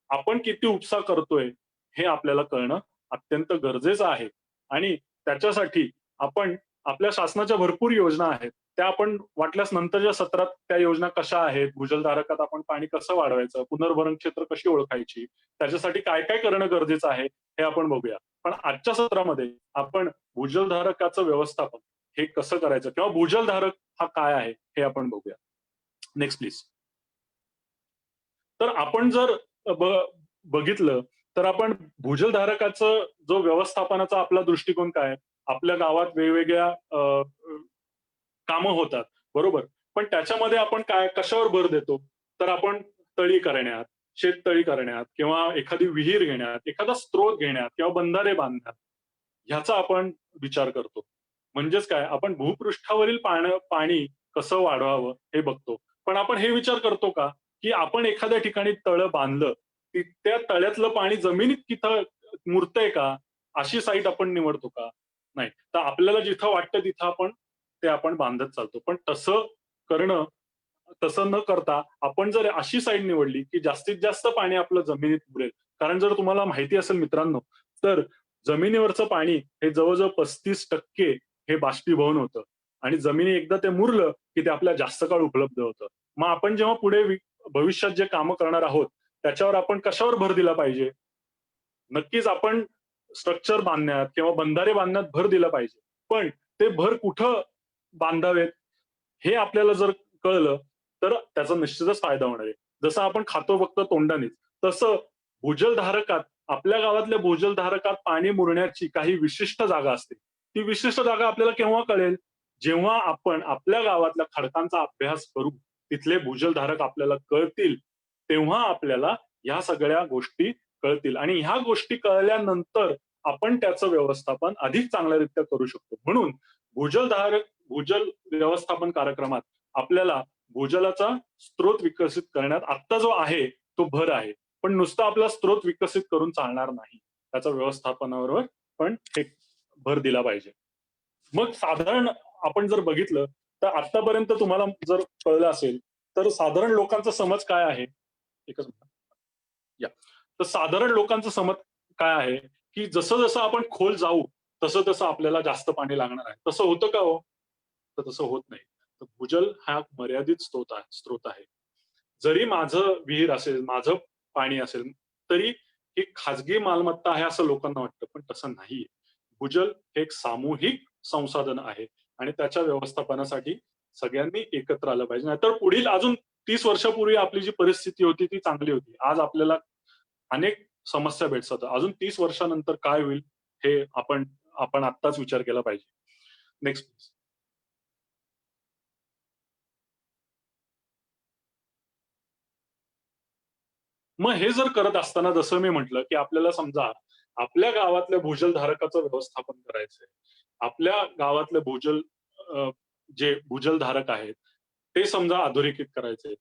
आपण किती उपसा करतोय? हे आपल्याला कळणं अत्यंत गरजेचं आहे. आणि त्याच्यासाठी आपण आपल्या शासनाच्या भरपूर योजना आहेत. त्या आपण वाटल्यास नंतरच्या सत्रात त्या योजना कशा आहेत? भूजलधारकात आपण पाणी कसं वाढवायचं? पुनर्भरण क्षेत्र कशी ओळखायची? त्याच्यासाठी काय-काय करणं गरजेचं आहे? हे आपण बघूया. पण आजच्या सत्रामध्ये आपण भूजलधारकाचं व्यवस्थापन हे कसं करायचं किंवा भूजलधारक हा काय आहे? हे आपण बघूया. Next please. तर आपण जर बघितलं, तर आपण भूजलधारकाचं जो व्यवस्थापनाचा आपला दृष्टिकोन काय आहे? आपल्या गावात वेगवेगळ्या कामं होतात, बरोबर? पण त्याच्यामध्ये आपण काय कशावर भर देतो? तर आपण तळी करण्यात, शेततळी करण्यात किंवा एखादी विहीर घेण्यात, एखादा स्त्रोत घेण्यात किंवा बंधारे बांधण्यात ह्याचा आपण विचार करतो. म्हणजेच काय? आपण भूपृष्ठावरील पाणी कसं वाढवावं हे बघतो. पण आपण हे विचार करतो का, की आपण एखाद्या ठिकाणी तळं बांधलं, की त्या तळ्यातलं पाणी जमिनीत तिथं मुरतंय का? अशी साईट आपण निवडतो का? नाही. तर आपल्याला जिथं वाटतं तिथं आपण बांधत चालतो. पण तसं करणं तसं न करता आपण जर अशी साईड निवडली, की जास्तीत जास्त पाणी आपलं जमिनीत मुरेल. कारण जर तुम्हाला माहिती असेल मित्रांनो, तर जमिनीवरचं पाणी हे जवळ-जवळ 35% हे बाष्पीभवन होतं आणि जमिनी एकदा ते मुरलं, की ते आपल्याला जास्त काळ उपलब्ध होतं. मग आपण जेव्हा पुढे भविष्यात जे कामं करणार आहोत, त्याच्यावर आपण कशावर भर दिला पाहिजे? नक्कीच आपण स्ट्रक्चर बांधण्यात किंवा बंधारे बांधण्यात भर दिला पाहिजे. पण ते भर कुठं बांधावेत हे आपल्याला जर कळलं, तर त्याचा निश्चितच फायदा होणार आहे. जसं आपण खातो फक्त तोंडानेच, तसं भूजलधारकात आपल्या गावातल्या भूजलधारकात पाणी मुरण्याची काही विशिष्ट जागा असते. ती विशिष्ट जागा आपल्याला केव्हा कळेल? जेव्हा आपण आपल्या गावातल्या खडकांचा अभ्यास करू, तिथले भूजलधारक आपल्याला कळतील, तेव्हा आपल्याला ह्या सगळ्या गोष्टी कळतील आणि ह्या गोष्टी कळल्यानंतर आपण त्याचं व्यवस्थापन अधिक चांगल्यारीत्या करू शकतो. म्हणून भूजल व्यवस्थापन कार्यक्रमात आपल्याला भूजलाचा स्रोत विकसित करण्यात आत्ता जो आहे तो भर आहे. पण नुसता आपला स्रोत विकसित करून चालणार नाही. त्याच्या व्यवस्थापनावर पण एक भर दिला पाहिजे. मग साधारण आपण जर बघितलं, तर आत्तापर्यंत तुम्हाला जर कळलं असेल, तर साधारण लोकांचा समज काय आहे? एकच मिनिट. या. तर साधारण लोकांचा समज काय आहे, की जसं-जसं आपण खोल जाऊ, तसं-तसं आपल्याला जास्त पाणी लागणार आहे. तसं होतं का हो? तर तसं होत नाही. तर भूजल हा मर्यादित स्रोत आहे. जरी माझं विहीर असेल, माझं पाणी असेल, तरी ही खाजगी मालमत्ता आहे असं लोकांना वाटतं, पण तसं नाहीये. भूजल हे एक सामूहिक संसाधन आहे आणि त्याच्या व्यवस्थापनासाठी सगळ्यांनी एकत्र आलं पाहिजे. नाहीतर पुढील अजून 30 वर्षापूर्वी आपली जी परिस्थिती होती ती चांगली होती. आज आपल्याला अनेक समस्या भेडसावतात. अजून 30 वर्षानंतर काय होईल हे आपण आपण आत्ताच विचार केला पाहिजे. नेक्स्ट. मग हे जर करत असताना जसं मी म्हटलं, की आपल्याला समजा आपल्या गावातल्या भूजलधारकाचं व्यवस्थापन करायचंय. आपल्या गावातले अ, जे भूजलधारक आहेत, ते समजा अधोरेखित करायचे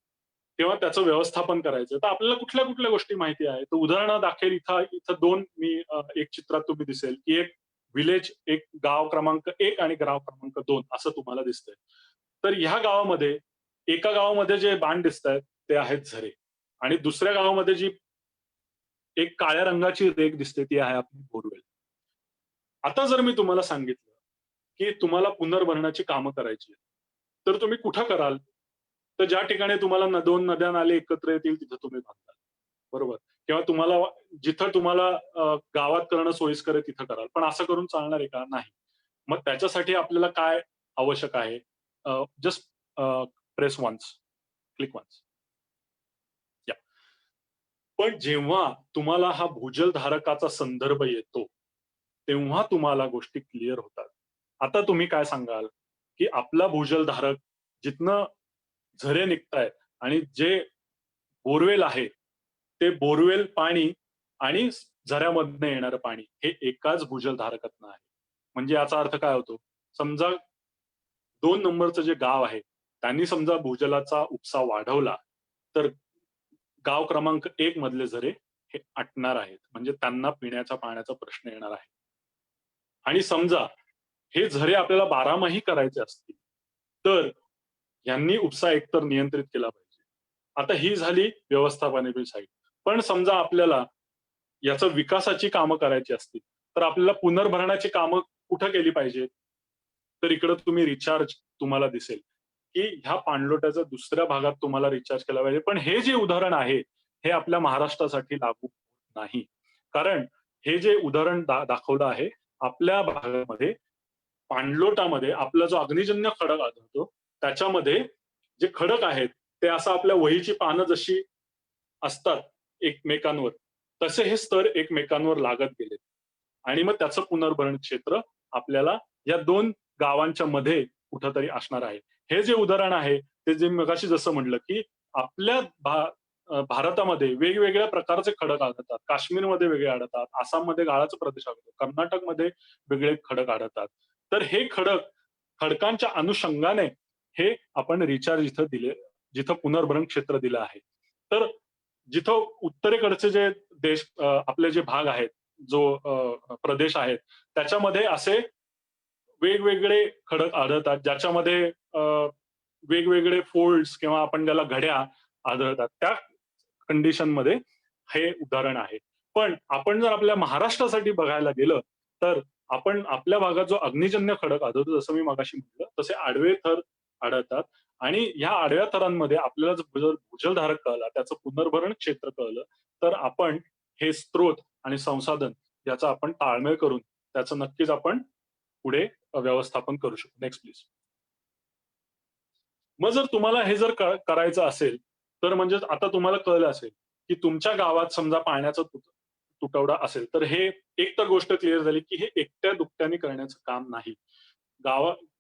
किंवा त्याचं व्यवस्थापन करायचं. तर आपल्याला कुठल्या-कुठल्या गोष्टी माहिती आहे. तर उदाहरणादाखल इथं इथं 2 मी एक चित्रात तुम्ही दिसेल, की एक विलेज, एक गाव क्रमांक 1 आणि गाव क्रमांक 2 असं तुम्हाला दिसतंय. तर ह्या गावामध्ये एका गावामध्ये जे बाण दिसतायत ते आहेत झरे. आणि दुसऱ्या गावामध्ये जी एक काळ्या रंगाची रेघ दिसते ती आहे आपली बोरवेल. आता जर मी तुम्हाला सांगितलं, की तुम्हाला पुनर्भरणाची कामं करायची आहेत. तर तुम्ही कुठं कराल? तर ज्या ठिकाणी तुम्हाला दोन नद्या नाले एकत्र येतील तिथं तुम्ही बांधाल. बरोबर. किंवा जिथं तुम्हाला गावात करणं सोयीस्कर आहे तिथं कराल. पण असं करून चालणार आहे का? नाही. मग त्याच्यासाठी आपल्याला काय आवश्यक आहे? Just press once, click once. या. पण जेव्हा तुम्हाला हा भूजल धारकाचा संदर्भ येतो, तेव्हा तुम्हाला गोष्टी क्लिअर होतात. आता तुम्ही काय सांगाल, की आपला भूजल धारक जिथनं झरे निघतायत आणि जे बोरवेल आहे, ते बोरवेल पाणी आणि झऱ्यामधनं येणारं पाणी हे एकाच भूजल धारकातनं आहे. म्हणजे याचा अर्थ काय होतो? समजा 2 नंबरचं जे गाव आहे, त्यांनी समजा भूजलाचा उपसा वाढवला, तर गाव क्रमांक 1 मधले झरे हे आटणार आहेत. म्हणजे त्यांना पिण्याच्या पाण्याचा प्रश्न येणार आहे. आणि समजा हे झरे आपल्याला बारामाही करायचे असतील, तर यांनी उपसा एकतर नियंत्रित केला पाहिजे. आता ही झाली व्यवस्थापनाची साईड. पण समजा आपल्याला याचं विकासाची कामं करायची असतील, तर आपल्याला पुनर्भरणाची कामं कुठं केली पाहिजेत? तर इकडं तुम्ही रिचार्ज तुम्हाला दिसेल, की ह्या पाणलोट्याच्या दुसऱ्या भागात तुम्हाला रिचार्ज केला पाहिजे. पण हे जे उदाहरण आहे, हे आपल्या महाराष्ट्रासाठी लागू नाही. कारण हे जे उदाहरण दाखवलं आहे, आपल्या भागामध्ये पाणलोटामध्ये आपला जो अग्निजन्य खडक आढळतो, त्याच्यामध्ये जे खडक आहेत, ते असं आपल्या वहीची पानं जशी असतात एकमेकांवर, तसे हे स्तर एकमेकांवर लागत गेलेत. आणि मग त्याचं पुनर्भरण क्षेत्र आपल्याला या 2 गावांच्या मध्ये कुठेतरी असणार आहे. हे जे उदाहरण आहे, ते जे मगाशी जसं म्हटलं, की आपल्या भारतामध्ये वेगवेगळ्या प्रकारचे खडक आढळतात. काश्मीरमध्ये वेगळे आढळतात, आसाममध्ये गाळाचा प्रदेश आढळतो, कर्नाटकमध्ये वेगळे खडक आढळतात. तर हे खडकांच्या अनुषंगाने हे आपण रिचार्ज इथं दिले, जिथं पुनर्भरण क्षेत्र दिलं आहे. तर जिथं उत्तरेकडचे जे देश आपले जे भाग आहेत, जो प्रदेश आहेत, त्याच्यामध्ये असे वेगवेगळे खडक आढळतात, ज्याच्यामध्ये वेगवेगळे फोल्ड्स किंवा आपण ज्याला घड्या आढळतात. त्या कंडिशनमध्ये हे उदाहरण आहे. पण आपण जर आपल्या महाराष्ट्रासाठी बघायला गेलं, तर आपण आपल्या भागात जो अग्निजन्य खडक आढळतो, जसं मी मगाशी म्हटलं, तसे आडवे थर आढळतात आणि ह्या आडव्या थरांमध्ये आपल्याला जर भूजलधारक कळला, त्याचं पुनर्भरण क्षेत्र कळलं, तर आपण हे स्त्रोत आणि संसाधन याचा आपण ताळमेळ करून त्याचं नक्कीच आपण पुढे व्यवस्थापन करू शकतो. Next please. मग जर तुम्हाला हे जर करायचं असेल, तर म्हणजे आता तुम्हाला कळलं असेल, की तुमच्या गावात समजा पाण्याचा तुटवडा असेल, तर हे एक तर गोष्ट क्लिअर झाली, की हे एकट्या-दुकट्याने करण्याचं काम नाही.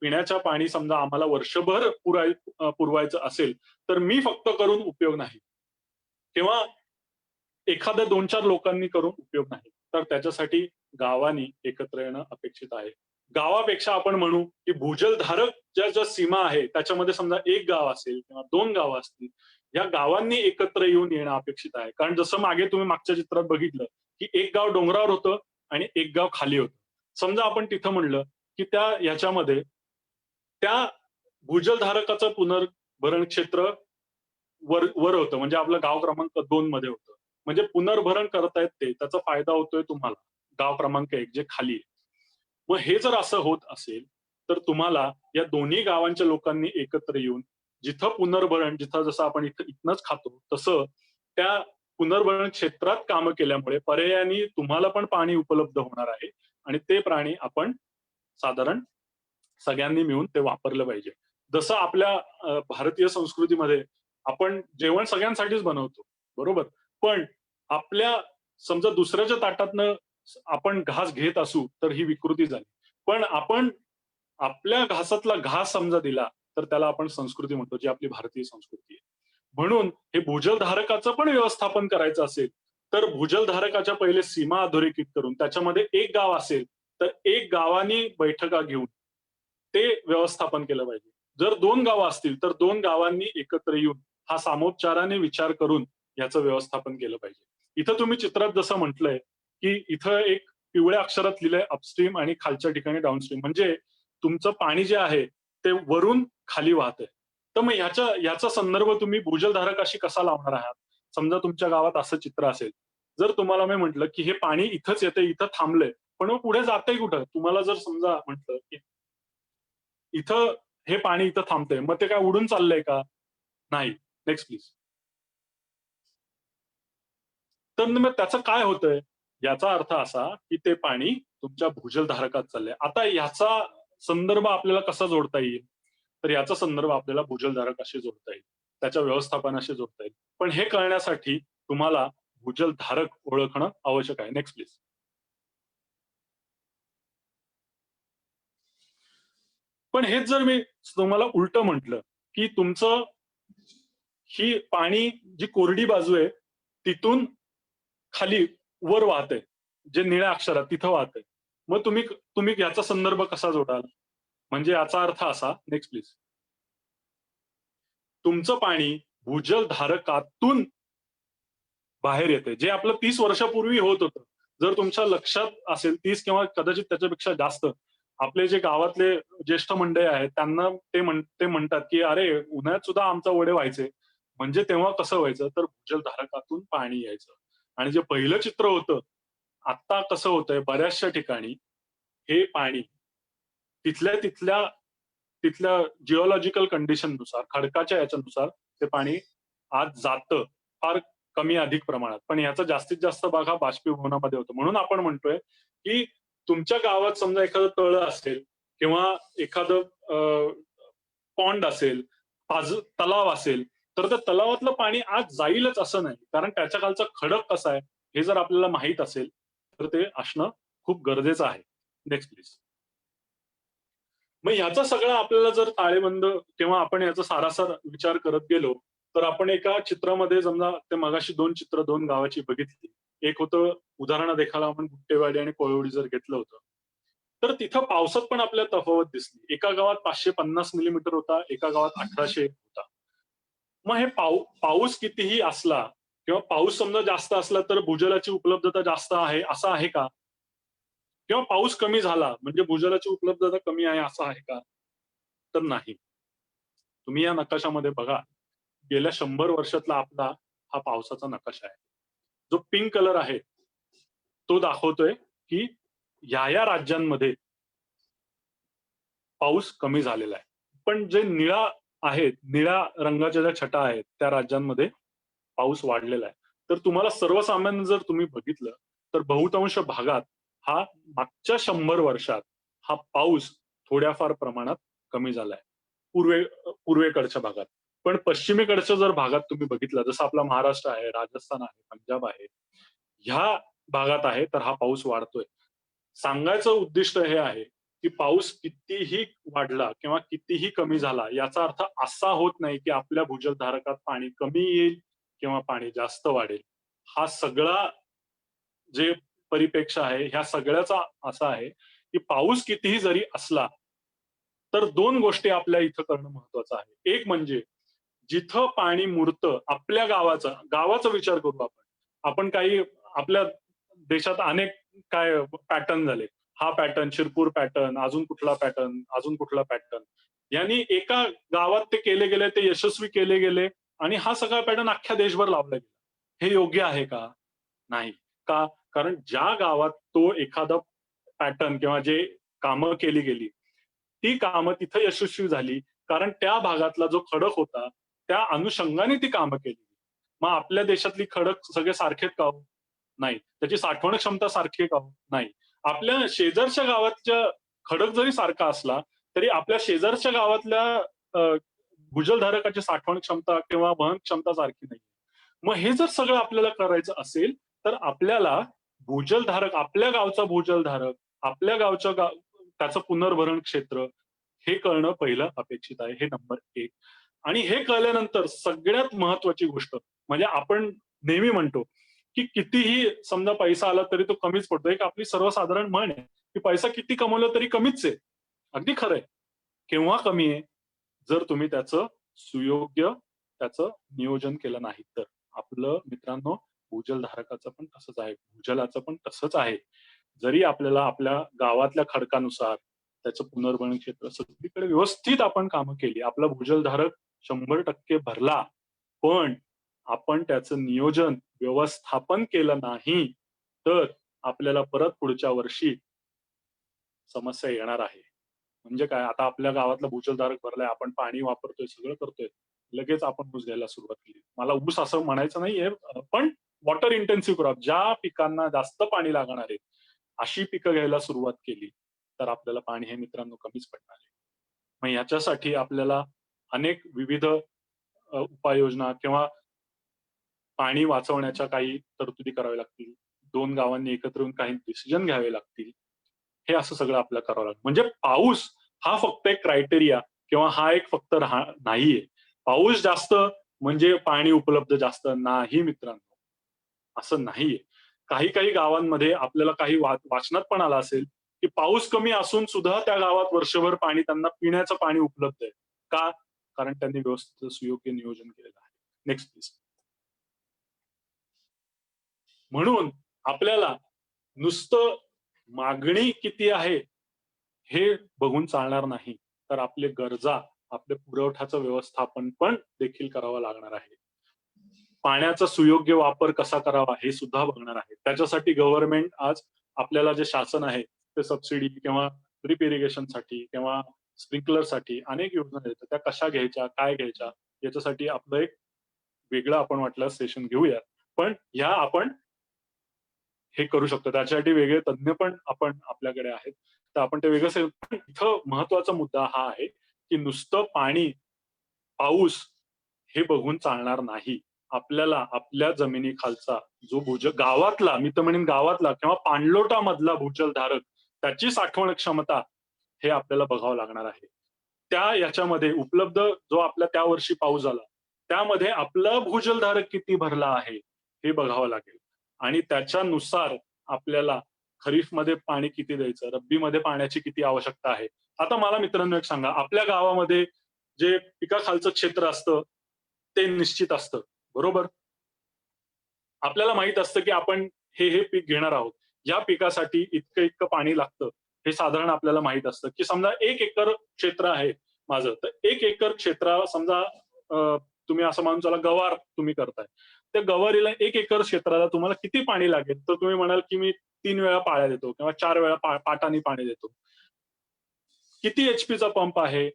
पिण्याचं पाणी समजा आम्हाला वर्षभर पुरवायचं असेल, तर मी फक्त करून उपयोग नाही. किंवा एखाद्या 2-4 लोकांनी करून उपयोग नाही. तर त्याच्यासाठी गावांनी एकत्र येणं अपेक्षित आहे. गावापेक्षा आपण म्हणू, की भूजलधारक ज्या सीमा आहे, त्याच्यामध्ये समजा 1 गाव असेल किंवा 2 गावं असतील, या गावांनी एकत्र येणं अपेक्षित आहे. कारण जसं मागे तुम्ही मागच्या चित्रात बघितलं, की 1 गाव डोंगरावर होतं आणि 1 गाव खाली होतं. समजा आपण तिथं म्हणलं, की ह्याच्यामध्ये त्या भूजलधारकाचं पुनर्भरण क्षेत्र वर होतं. म्हणजे आपलं गाव क्रमांक 2 मध्ये होतं. म्हणजे पुनर्भरण करतायत ते, त्याचा फायदा होतोय तुम्हाला, गाव क्रमांक 1 जे खाली आहे. मग हे जर असं होत असेल, तर तुम्हाला या दोन्ही गावांच्या लोकांनी एकत्र येऊन जिथं जसं आपण इथनच खातो, तसं त्या पुनर्भरण क्षेत्रात कामं केल्यामुळे पर्यायाने तुम्हाला पण पाणी उपलब्ध होणार आहे आणि ते पाणी आपण साधारण सगळ्यांनी मिळून ते वापरलं पाहिजे. जसं आपल्या भारतीय संस्कृतीमध्ये आपण जेवण सगळ्यांसाठीच बनवतो, बरोबर? पण आपल्या समजा दुसऱ्याच्या ताटातनं आपण घास घेत असू, तर ही विकृती झाली. पण आपण आपल्या घासातला घास समजा दिला, तर त्याला आपण संस्कृती म्हणतो, जी आपली भारतीय संस्कृती आहे. म्हणून हे भूजलधारकाचं पण व्यवस्थापन करायचं असेल, तर भूजलधारकाच्या पहिले सीमा अधोरेखित करून त्याच्यामध्ये 1 गाव असेल, तर 1 गावानी बैठका घेऊन ते व्यवस्थापन केलं पाहिजे. जर 2 गावं असतील, तर 2 गावांनी एकत्र येऊन हा सामोपचाराने विचार करून याचं व्यवस्थापन केलं पाहिजे. इथं तुम्ही चित्रात जसं म्हटलंय, की इथं एक पिवळ्या अक्षरात लिहिलंय अपस्ट्रीम आणि खालच्या ठिकाणी डाउनस्ट्रीम. म्हणजे तुमचं पाणी जे आहे ते वरून खाली वाहतंय. तर मग याचा संदर्भ तुम्ही भूजलधारकाशी कसा लावणार आहात? समजा तुमच्या गावात असं चित्र असेल. जर तुम्हाला मी म्हटलं, की हे पाणी इथंच येतंय, इथं थांबलंय. पण मग पुढे जातंय कुठं? तुम्हाला जर समजा म्हटलं, की इथं हे पाणी इथं थांबतंय, मग ते काय उडून चाललंय का? नाही. Next please. तर मग त्याचं काय होतंय? याचा अर्थ असा, की ते पाणी तुमच्या भूजलधारकात चाललंय. आता ह्याचा संदर्भ आपल्याला कसा जोडता येईल? तर याचा संदर्भ आपल्याला भूजलधारकाशी जोडता येईल. त्याच्या व्यवस्थापनाशी जोडता येईल. पण हे कळण्यासाठी तुम्हाला भूजलधारक ओळखणं आवश्यक आहे. Next please. पण हेच जर मी तुम्हाला उलटं म्हटलं, की तुमचं ही पाणी जी कोरडी बाजू आहे, तिथून खाली वर वाहतंय. जे निळ्या अक्षरात तिथं वाहतंय. मग तुम्ही तुम्ही याचा संदर्भ कसा जोडाल? म्हणजे याचा अर्थ असा नेक्स्ट प्लीज. तुमचं पाणी भूजलधारकातून बाहेर येतंय. जे आपलं 30 वर्षापूर्वी होत होतं. जर तुमच्या लक्षात असेल 30 किंवा कदाचित त्याच्यापेक्षा जास्त आपले जे गावातले ज्येष्ठ मंडळी आहेत त्यांना ते म्हणतात, की "अरे, उन्हाळ्यात सुद्धा आमचा वडे व्हायचे." म्हणजे तेव्हा कसं व्हायचं तर भूजलधारकातून पाणी यायचं. आणि जे पहिलं चित्र होतं, आता कसं होतंय बऱ्याचशा ठिकाणी हे पाणी तिथल्या तिथल्या तिथल्या जिओलॉजिकल कंडिशननुसार, खडकाच्या याच्यानुसार ते पाणी आत जातं. फार कमी-अधिक प्रमाणात. पण याचा जास्तीत जास्त भाग हा बाष्पीभवनामध्ये होतो. म्हणून आपण म्हणतोय, की तुमच्या गावात समजा एखादं तळं असेल किंवा एखादं पॉन्ड असेल, तलाव असेल, तर त्या तलावातलं पाणी आत जाईलच असं नाही. कारण त्याच्या खालचा खडक कसा आहे, हे जर आपल्याला माहीत असेल, तर ते असणं खूप गरजेचं आहे. Next please. मग ह्याचा सगळा आपल्याला जर ताळेबंद किंवा आपण याचा सारासार विचार करत गेलो, तर आपण एका चित्रामध्ये समजा ते मगाशी 2 चित्र 2 गावाची बघितली. एक होतं उदाहरण देखायला आपण गुट्टेवाडी आणि कोळवडी जर घेतलं होतं. तर तिथं पावसात पण आपल्याला तफावत दिसली. एका गावात 550 मिलीमीटर होता, एका गावात 1800 होता. मग हे पाऊस कितीही असला किंवा पाऊस समजा जास्त असला तर भूजलाची उपलब्धता जास्त आहे, असं आहे का? किंवा पाऊस कमी झाला म्हणजे भूजलाची उपलब्धता कमी आहे असं आहे का? तर नाही. तुम्ही या नकाशामध्ये बघा, गेल्या 100 वर्षातला आपला हा पावसाचा नकाशा आहे. जो पिंक कलर आहे, तो दाखवतोय, की ह्या-ह्या राज्यांमध्ये पाऊस कमी झालेला आहे. पण जे निळा आहे, निळ्या रंगाच्या ज्या छटा आहेत, त्या राज्यांमध्ये पाऊस वाढलेला आहे. तर तुम्हाला सर्वसामान्य जर तुम्ही बघितलं, तर बहुतांश भागात हा मागच्या 100 वर्षात हा पाऊस थोड्याफार प्रमाणात कमी झालाय. पूर्वेकडच्या भागात. पण पश्चिमेकडच्या जर भागात तुम्ही बघितलं, जसं आपला महाराष्ट्र आहे, राजस्थान आहे, पंजाब आहे, ह्या भागात आहे, तर हा पाऊस वाढतोय. सांगायचं उद्दिष्ट हे आहे, की पाऊस कितीही वाढला किंवा कितीही कमी झाला, याचा अर्थ असा होत नाही, की आपल्या भूजलधारकात पाणी कमी येईल किंवा पाणी जास्त वाढेल. हा सगळा जे परिप्रेक्ष्य आहे, ह्या सगळ्याचा असा आहे, की पाऊस कितीही जरी असला, तर 2 गोष्टी आपल्या इथं करणं महत्वाचं आहे. एक म्हणजे जिथं पाणी मुरतं आपल्या गावाचा विचार करू आपण. आपण काही आपल्या देशात अनेक काय पॅटर्न झाले. हा पॅटर्न, शिरपूर पॅटर्न, अजून कुठला पॅटर्न, अजून कुठला पॅटर्न. यांनी एका गावात ते केले गेले, ते यशस्वी केले गेले आणि हा सगळा पॅटर्न अख्ख्या देशभर लावला गेला. हे योग्य आहे का? नाही. का? कारण ज्या गावात तो एखादा पॅटर्न किंवा जे कामं केली गेली, ती कामं तिथं यशस्वी झाली. कारण त्या भागातला जो खडक होता, त्या अनुषंगाने ती कामं केली. मग आपल्या देशातली खडक सगळे सारखेच का हो? नाही. त्याची साठवण क्षमता सारखी आहे का हो? नाही. आपल्या शेजारच्या गावातल्या खडक जरी सारखा असला, तरी आपल्या शेजारच्या गावातल्या अ, भूजलधारकाची साठवण क्षमता किंवा वहन क्षमता सारखी नाही. मग हे जर सगळं आपल्याला करायचं असेल, तर आपल्याला भूजलधारक, आपल्या गावचा भूजलधारक, आपल्या गावच्या त्याचं पुनर्भरण क्षेत्र हे कळणं पहिलं अपेक्षित आहे. हे नंबर 1. आणि हे कळल्यानंतर सगळ्यात महत्त्वाची गोष्ट म्हणजे आपण नेहमी म्हणतो, की कितीही समजा पैसा आला तरी तो कमीच पडतो. एक आपली सर्वसाधारण म्हण आहे, की पैसा किती कमवला तरी कमीच आहे. अगदी खरं आहे. केव्हा कमी आहे? जर तुम्ही त्याचं सुयोग्य त्याचं नियोजन केलं नाही तर. आपलं मित्रांनो भूजलधारकाचं पण तसंच आहे. भूजलाचं पण तसंच आहे. जरी आपल्याला आपल्या गावातल्या खडकानुसार त्याचं पुनर्भरण क्षेत्र सगळीकडे व्यवस्थित आपण कामं केली. आपला भूजलधारक 100% भरला. पण आपण त्याचं नियोजन, व्यवस्थापन केलं नाही, तर आपल्याला परत पुढच्या वर्षी समस्या येणार आहे. म्हणजे काय, आता आपल्या गावातला भूजलधारक भरलाय, आपण पाणी वापरतोय, सगळं करतोय. लगेच आपण ऊस घ्यायला सुरुवात केली. मला ऊस असं म्हणायचं नाहीये, पण वॉटर इंटेन्सिव्ह क्रॉप ज्या पिकांना जास्त पाणी लागणार आहे, अशी पिकं घ्यायला सुरुवात केली, तर आपल्याला पाणी हे मित्रांनो कमीच पडणार आहे. मग ह्याच्यासाठी आपल्याला अनेक विविध उपाययोजना किंवा पाणी वाचवण्याच्या काही तरतुदी कराव्या लागतील. 2 गावांनी एकत्र येऊन काही डिसिजन घ्यावे लागतील. हे असं सगळं आपल्याला करावं लागेल. म्हणजे पाऊस हा फक्त एक क्रायटेरिया किंवा हा एक फक्त नाहीये. पाऊस जास्त म्हणजे पाणी उपलब्ध जास्त नाही मित्रांनो. असं नाहीये. काही गावांमध्ये आपल्याला काही वाचनात पण आलं असेल, की पाऊस कमी असून सुद्धा त्या गावात वर्षभर पाणी त्यांना पिण्याचं पाणी उपलब्ध आहे. का? कारण त्यांनी व्यवस्थित सुयोग्य नियोजन केलेलं आहे. Next please. म्हणून आपल्याला नुसतं मागणी किती आहे, हे बघून चालणार नाही. तर आपले गरजा, आपल्या पुरवठ्याचं व्यवस्थापन पण देखील करावं लागणार आहे. पाण्याचा सुयोग्य वापर कसा करावा हे सुद्धा बघणार आहे. त्याच्यासाठी गव्हर्नमेंट आज आपल्याला जे शासन आहे, ते सबसिडी किंवा ड्रिप इरिगेशनसाठी किंवा स्प्रिंकलरसाठी अनेक योजना देतात. त्या कशा घ्यायच्या, काय घ्यायच्या याच्यासाठी आपलं एक वेगळं आपण वाटल्यास सेशन घेऊया. पण ह्या आपण हे करू शकतो. त्याच्यासाठी वेगळे तज्ञ पण आपण आपल्याकडे आहेत. तर आपण ते वेगळं इथं महत्त्वाचा मुद्दा हा आहे, की नुसतं पाणी, पाऊस हे बघून चालणार नाही. आपल्याला आपल्या जमिनीखालचा जो गावातला, मी तर म्हणेन गावातला किंवा पाणलोटामधला भूजलधारक, त्याची साठवण क्षमता हे आपल्याला बघावं लागणार आहे. त्या याच्यामध्ये उपलब्ध जो आपल्या त्या वर्षी पाऊस झाला, त्यामध्ये आपला भूजलधारक किती भरला आहे, हे बघावं लागेल. आणि त्याच्यानुसार आपल्याला खरीफमध्ये पाणी किती द्यायचं, रब्बीमध्ये पाण्याची किती आवश्यकता आहे. आता मला मित्रांनो एक सांगा, आपल्या गावामध्ये जे पिकाखालचं क्षेत्र असतं, ते निश्चित असतं, बरोबर? आपल्याला माहीत असतं, की आपण हे पीक घेणार आहोत. या पिकासाठी इतकं पाणी लागतं. हे साधारण आपल्याला माहीत असतं, की समजा 1 एकर क्षेत्र आहे माझं. तर 1 एकर क्षेत्र समजा तुम्ही असं मानून चला गवार तुम्ही करताय. त्या गवारीला 1 एकर क्षेत्राला तुम्हाला किती पाणी लागेल? तर तुम्ही म्हणाल, की मी 3 वेळा पाळ्या देतो किंवा 4 वेळा पाटाने पाणी देतो. किती एचपीचा पंप आहे?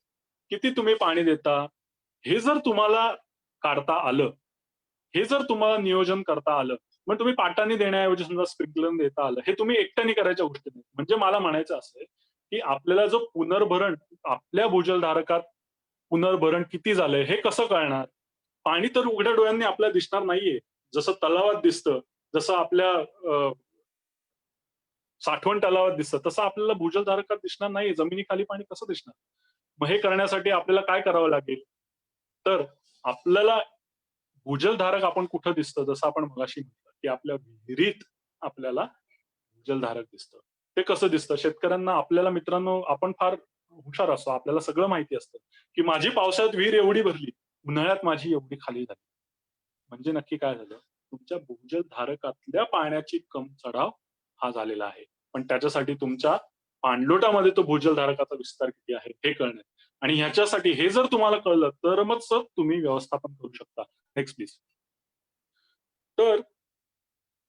किती तुम्ही पाणी देता? हे जर तुम्हाला काढता आलं, हे जर तुम्हाला नियोजन करता आलं, मग तुम्ही पाटाने देण्याऐवजी समजा स्प्रिंकलर देता आलं, हे तुम्ही एकट्याने करायच्या गोष्टी नाही. म्हणजे मला म्हणायचं असं आहे, की आपल्याला जो पुनर्भरण आपल्या भूजलधारकात पुनर्भरण किती झालंय हे कसं कळणार? पाणी तर उघड्या डोळ्यांनी आपल्याला दिसणार नाहीये. जसं तलावात दिसतं, जसं आपल्या साठवण तलावात दिसतं, तसं आपल्याला भूजलधारकात दिसणार नाही. जमिनीखाली पाणी कसं दिसणार? मग हे करण्यासाठी आपल्याला काय करावं लागेल? तर आपल्याला भूजलधारक आपण कुठं दिसतं? जसं आपण मगाशी म्हटलं, की आपल्या विहिरीत आपल्याला भूजलधारक दिसतं. ते कसं दिसतं? शेतकऱ्यांना आपल्याला मित्रांनो आपण फार हुशार असतो. आपल्याला सगळं माहिती असतं, की माझी पावसाळ्यात विहीर एवढी भरली, उन्हाळ्यात माझी एवढी खाली झाली. म्हणजे नक्की काय झालं? तुमच्या भूजलधारकातल्या पाण्याची चढाव हा झालेला आहे. पण त्याच्यासाठी तुमच्या पाणलोटामध्ये तो भूजलधारकाचा विस्तार किती आहे हे कळणं आणि ह्याच्यासाठी हे जर तुम्हाला कळलं तर मग तुम्ही व्यवस्थापन करू शकता. Next please. तर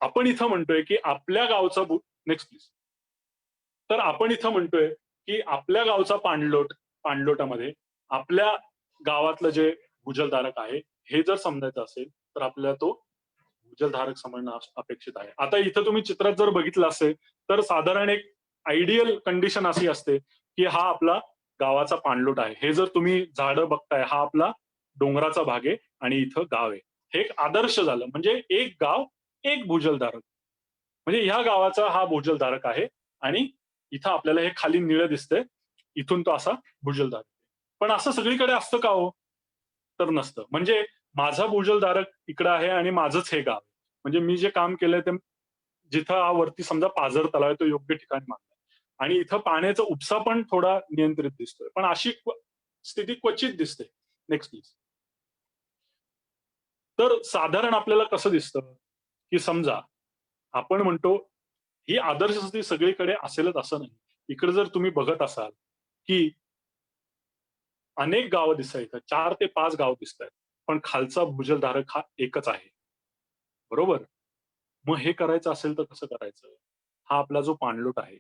आपण इथं म्हणतोय की आपल्या गावचा नेक्स्ट प्लीज. तर आपण इथं म्हणतोय की आपल्या गावचा पाणलोटामध्ये आपल्या गावातलं जे भूजलधारक आहे हे जर समजायचं असेल तर आपल्याला तो भूजलधारक समजणं अपेक्षित आहे. आता इथं तुम्ही चित्रात जर बघितलं असेल तर साधारण एक आयडियल कंडिशन अशी असते की हा आपला गावाचा पाणलोट आहे. हे जर तुम्ही झाडं बघताय हा आपला डोंगराचा भाग आहे आणि इथं गाव आहे. हे एक आदर्श झालं म्हणजे एक गाव, एक भूजलधारक. म्हणजे ह्या गावाचा हा भूजलधारक आहे आणि इथं आपल्याला हे खाली निळं दिसतंय. इथून तो असा भूजलधारक. पण असं सगळीकडे असतं का हो? तर नसतं. म्हणजे माझा भूजलधारक इकडं आहे आणि माझंच हे गाव. म्हणजे मी जे काम केलंय ते जिथं हा वरती समजा पाझर तलाव आहे तो योग्य ठिकाणी मानलाय. आणि इथं पाण्याचा उपसा पण थोडा नियंत्रित दिसतोय. पण अशी स्थिती क्वचित दिसते. Next please. तर साधारण आपल्याला कसं दिसतं, की समजा आपण म्हणतो ही आदर्श स्थिती सगळीकडे असेलच असं नाही. इकडे जर तुम्ही बघत असाल, की अनेक गावं दिसतायत. 4 ते 5 गाव दिसतायत. पण खालचा भूजलधारक हा एकच आहे. बरोबर? मग हे करायचं असेल तर कसं करायचं? हा आपला जो पाणलोट आहे,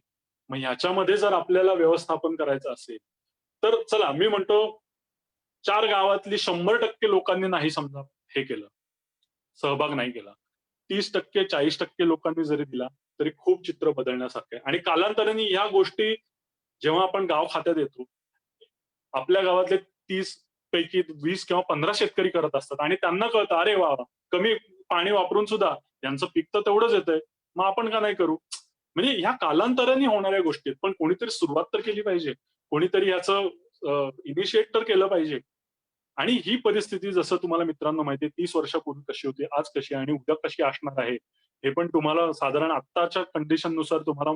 मग ह्याच्यामध्ये जर आपल्याला व्यवस्थापन करायचं असेल तर चला मी म्हणतो 4 गावातली 100% लोकांनी नाही समजा हे केलं, सहभाग नाही केला. 30% 40% लोकांनी जरी दिला तरी खूप चित्र बदलण्यासारखं आहे. आणि कालांतराने ह्या गोष्टी जेव्हा आपण गाव खात्यात येतो, आपल्या गावातले 30 पैकी 20 किंवा 15 शेतकरी करत असतात आणि त्यांना कळतं, अरे वाह! कमी पाणी वापरून सुद्धा यांचं पीक तर तेवढंच येतंय. मग आपण का नाही करू? म्हणजे ह्या कालांतराने होणाऱ्या गोष्टी आहेत. पण कोणीतरी सुरुवात तर केली पाहिजे. कोणीतरी ह्याचं इनिशिएट तर केलं पाहिजे. आणि ही परिस्थिती जसं तुम्हाला मित्रांनो माहिती आहे 30 वर्षापूर्वी कशी होती, आज कशी आहे आणि उद्या कशी असणार आहे, हे पण तुम्हाला साधारण आत्ताच्या कंडिशननुसार तुम्हाला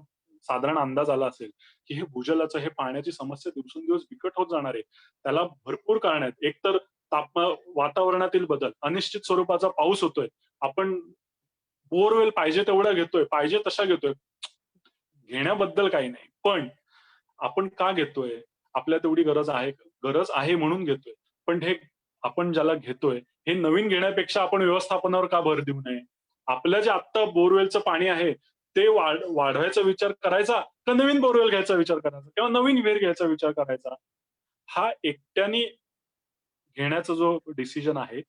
साधारण अंदाज आला असेल, की हे भूजलाचं हे पाण्याची समस्या दिवसेंदिवस बिकट होत जाणार आहे. त्याला भरपूर कारणं आहेत. एक तर वातावरणातील बदल, अनिश्चित स्वरूपाचा पाऊस होतोय. आपण बोरवेल पाहिजे तेवढा घेतोय, पाहिजे तशा घेतोय. घेण्याबद्दल काही नाही. पण आपण का घेतोय? आपल्याला तेवढी गरज आहे का? गरज आहे म्हणून घेतोय. पण हे आपण ज्याला घेतोय, हे नवीन घेण्यापेक्षा आपण व्यवस्थापनावर का भर देऊ नये? आपलं जे आत्ता बोरवेलचं पाणी आहे, ते वाढवायचा विचार करायचा का नवीन बोरवेल घ्यायचा विचार करायचा किंवा नवीन विहीर घ्यायचा विचार करायचा? हा एकट्याने घेण्याचा जो डिसिजन आहे,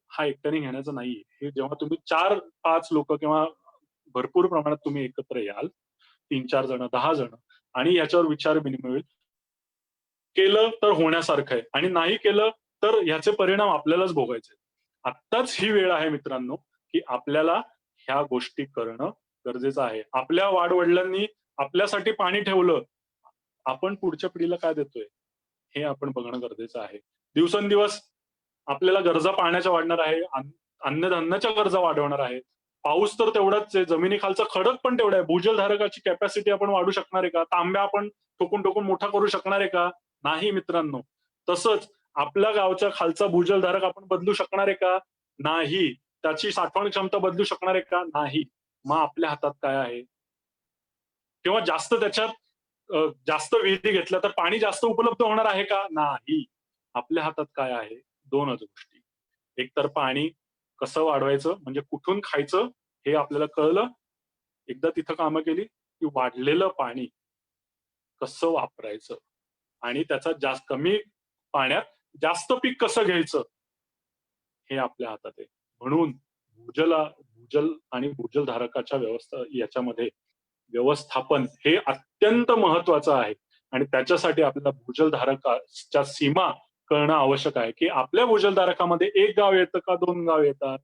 हा एकट्याने घेण्याचा नाहीये. हे जेव्हा तुम्ही 4-5 लोकं किंवा भरपूर प्रमाणात तुम्ही एकत्र याल, 3-4 जण, 10 जण आणि याच्यावर विचार विनिमय होईल. केलं तर होण्यासारखं आहे आणि नाही केलं तर ह्याचे परिणाम आपल्यालाच भोगायचे. आत्ताच ही वेळ आहे मित्रांनो, की आपल्याला ह्या गोष्टी करणं गरजेचं आहे. आपल्या वाडवडिलांनी आपल्यासाठी पाणी ठेवलं. आपण पुढच्या पिढीला काय देतोय? हे आपण बघणं गरजेचं आहे. दिवसेंदिवस आपल्याला गरजा पाण्याच्या वाढणार आहे. अन्नधान्याच्या गरजा वाढवणार आहेत. पाऊस तर तेवढाच आहे. जमिनीखालचा खडक पण तेवढा आहे. भूजलधारकाची कॅपॅसिटी आपण वाढवू शकणार आहे का? तांब्या आपण ठोकून मोठा करू शकणार आहे का? नाही मित्रांनो. तसंच आपल्या गावच्या खालचा भूजलधारक आपण बदलू शकणार आहे का? नाही. त्याची साठवण क्षमता बदलू शकणार आहे का? नाही. मग आपल्या हातात काय आहे? किंवा जास्त विहिरी घेतल्या तर पाणी जास्त उपलब्ध होणार आहे का? नाही. आपल्या हातात काय आहे? 2च गोष्टी. एक तर पाणी कसं वाढवायचं म्हणजे कुठून खायचं हे आपल्याला कळलं. एकदा तिथं कामं केली, की वाढलेलं पाणी कसं वापरायचं आणि त्याचा कमी पाण्यात जास्त पीक कसं घ्यायचं, हे आपल्या हातात आहे. म्हणून भूजल आणि भूजलधारकाच्या याच्यामध्ये व्यवस्थापन हे अत्यंत महत्वाचं आहे आणि त्याच्यासाठी आपल्याला भूजलधारकाच्या सीमा कळणं आवश्यक आहे, की आपल्या भूजलधारकामध्ये 1 गाव येतं का 2 गाव येतात?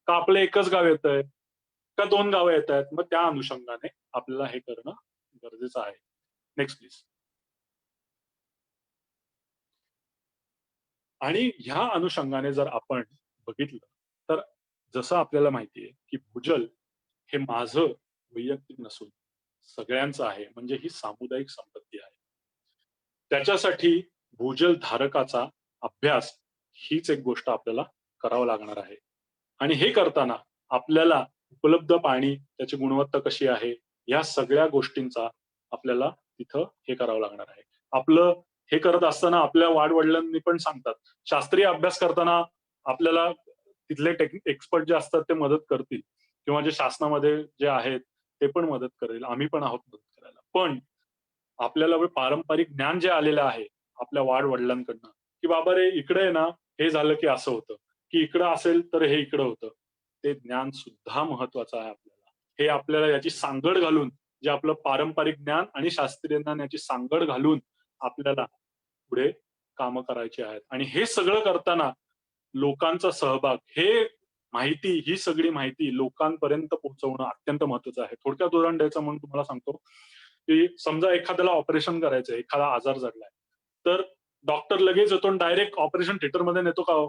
का आपलं एकच गाव येतंय? का 2 गावं येतायत? मग त्या अनुषंगाने आपल्याला हे करणं गरजेचं आहे. Next please. आणि ह्या अनुषंगाने जर आपण बघितलं, तर जसं आपल्याला माहिती आहे, की भूजल हे माझं वैयक्तिक नसून सगळ्यांचं आहे. म्हणजे ही सामुदायिक संपत्ती आहे. त्याच्यासाठी भूजल धारकाचा अभ्यास हीच एक गोष्ट आपल्याला करावं लागणार आहे. आणि हे करताना आपल्याला उपलब्ध पाणी, त्याची गुणवत्ता कशी आहे, या सगळ्या गोष्टींचा आपल्याला तिथं हे करावं लागणार आहे. आपलं हे करत असताना आपल्या वाडवडिलांनी पण सांगतात, शास्त्रीय अभ्यास करताना आपल्याला तिथले एक्सपर्ट जे असतात ते मदत करतील किंवा जे शासनामध्ये जे आहेत ते पण मदत करेल. आम्ही पण आहोत मदत करायला. पण आपल्याला पारंपरिक ज्ञान जे आलेलं आहे आपल्या वाडवडिलांकडनं, की बाबा रे इकडे आहे ना, हे झालं की असं होतं, की इकडं असेल तर हे इकडं होतं. ते ज्ञान सुद्धा महत्वाचं आहे आपल्याला. हे आपल्याला याची सांगड घालून जे आपलं पारंपरिक ज्ञान आणि शास्त्रीय ज्ञान याची सांगड घालून आपल्याला पुढे कामं करायची आहेत. आणि हे सगळं करताना लोकांचा सहभाग, ही सगळी माहिती लोकांपर्यंत पोहोचवणं अत्यंत महत्वाचं आहे. थोडक्यात उदाहरण द्यायचं म्हणून तुम्हाला सांगतो, की समजा एखाद्याला ऑपरेशन करायचंय, एखादा आजार जडलाय, तर डॉक्टर लगेच येतो आणि डायरेक्ट ऑपरेशन थिएटरमध्ये नेतो का हो?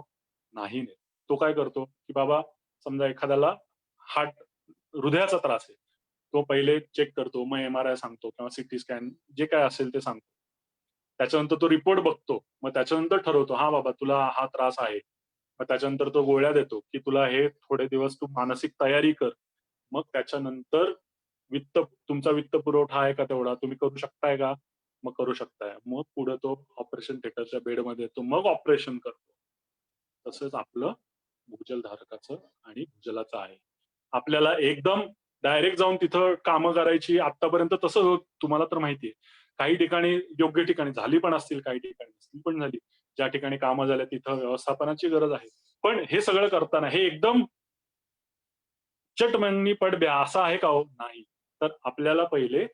नाही नेत. तो काय करतो, की बाबा समजा एखाद्याला हार्ट हृदयाचा त्रास आहे. तो पहिले चेक करतो, मग एम-आर-आय सांगतो किंवा सीटी स्कॅन जे काही असेल ते सांगतो. त्याच्यानंतर तो रिपोर्ट बघतो. मग त्याच्यानंतर ठरवतो, "हां बाबा तुला हा त्रास आहे." मग त्याच्यानंतर तो गोळ्या देतो, की "तुला हे थोडे दिवस तू मानसिक तयारी कर." मग त्याच्यानंतर तुमचा वित्त पुरवठा आहे का तेवढा? तुम्ही करू शकताय का? मग करू शकताय. मग पुढे तो ऑपरेशन थिएटरच्या बेडमध्ये येतो. मग ऑपरेशन करतो. तसंच आपलं भूजलधारकाचं आणि भूजलाचं आहे. आपल्याला एकदम डायरेक्ट जाऊन तिथं कामं करायची आतापर्यंत तसं तुम्हाला तर माहितीये. काही ठिकाणी योग्य ठिकाणी झाली पण असतील, काही ठिकाणी नसतील पण झाली. ज्या ठिकाणी कामं झाल्या तिथं व्यवस्थापनाची गरज आहे. पण हे सगळं करताना हे एकदम चटमंगनी पडब्या असं आहे का हो? नाही. तर आपल्याला पहिले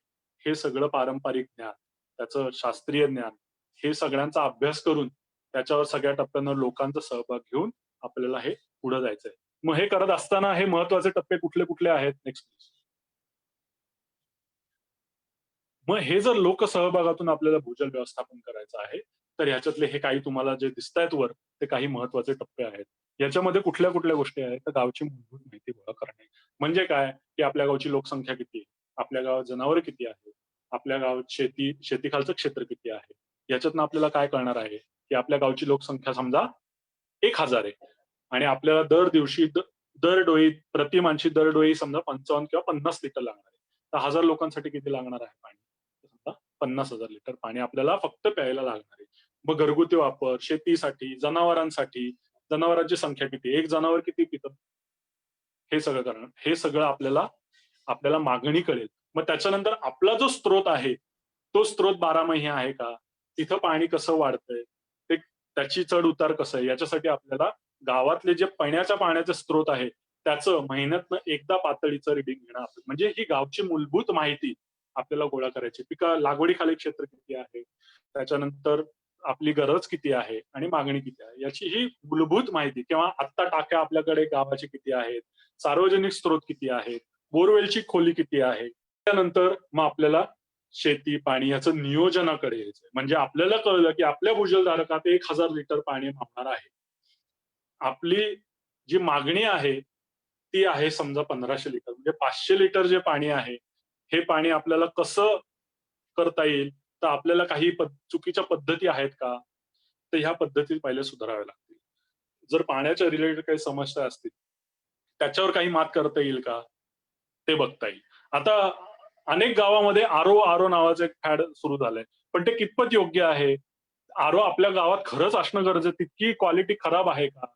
हे सगळं पारंपरिक ज्ञान, त्याचं शास्त्रीय ज्ञान, हे सगळ्यांचा अभ्यास करून त्याच्यावर सगळ्या टप्प्यांवर लोकांचा सहभाग घेऊन आपल्याला हे पुढे जायचंय. मग हे करत असताना हे महत्वाचे टप्पे कुठले-कुठले आहेत? नेक्स्ट. मग हे जर लोकसहभागातून आपल्याला भूजल व्यवस्थापन करायचं आहे, तर ह्याच्यातले हे काही तुम्हाला जे दिसतायत वर, ते काही महत्वाचे टप्पे आहेत. याच्यामध्ये कुठल्या-कुठल्या गोष्टी आहेत? तर गावची मूलभूत माहिती गोळा करणे. म्हणजे काय? की आपल्या गावची लोकसंख्या किती आहे? आपल्या गावात जनावरं किती आहेत? आपल्या गावात शेतीखालचं क्षेत्र किती आहे? याच्यातनं आपल्याला काय कळणार आहे? की आपल्या गावची लोकसंख्या समजा 1000 आहे आणि आपल्याला दर दिवशी दरडोई प्रति माणशी दरडोई समजा 55 किंवा 50 लिटर लागणार आहे. तर 1000 लोकांसाठी किती लागणार आहे पाणी? समजा 50,000 लिटर पाणी आपल्याला फक्त प्यायला लागणार आहे. मग घरगुती वापर, शेतीसाठी, जनावरांसाठी, जनावरांची संख्या किती? एक जनावर किती पितं? हे सगळं करणं. हे सगळं आपल्याला आपल्याला मागणी कळेल. मग त्याच्यानंतर आपला जो स्रोत आहे, तो स्रोत 12 महिने आहे का? तिथं पाणी कसं वाढतंय? ते त्याची चढ-उतार कसं आहे? याच्यासाठी आपल्याला गावातले जे पिण्याच्या पाण्याचे स्रोत आहे, त्याचं महिन्यातनं एकदा पातळीचं रिडिंग घेणं असेल. म्हणजे ही गावची मूलभूत माहिती आपल्याला गोळा करायची. लागवडीखाली क्षेत्र किती आहे? त्याच्यानंतर आपली गरज किती आहे आणि मागणी किती आहे? याची ही मूलभूत माहिती किंवा आत्ता टाक्या आपल्याकडे गावाचे किती आहेत? सार्वजनिक स्रोत किती आहेत? बोरवेलची खोली किती आहे? त्यानंतर मग आपल्याला शेती, पाणी याचं नियोजनाकडे यायचंय. म्हणजे आपल्याला कळलं, की आपल्या भूजलधारकात 1000 लिटर पाणी मावणार आहे. आपली जी मागणी आहे, ती आहे समजा 1500 लिटर. म्हणजे 500 लिटर जे पाणी आहे, हे पाणी आपल्याला कसं करता येईल? तर आपल्याला काही चुकीच्या पद्धती आहेत का? तर ह्या पद्धती पहिले सुधाराव्या लागतील. जर पाण्याच्या रिलेटेड काही समस्या असतील, त्याच्यावर काही मात करता येईल का? ते बघता येईल. आता अनेक गावामध्ये आरो नावाचं एक फॅड सुरू झालंय. पण ते कितपत योग्य आहे? आरो आपल्या गावात खरंच असणं गरजेचं आहे. तितकी क्वालिटी खराब आहे का?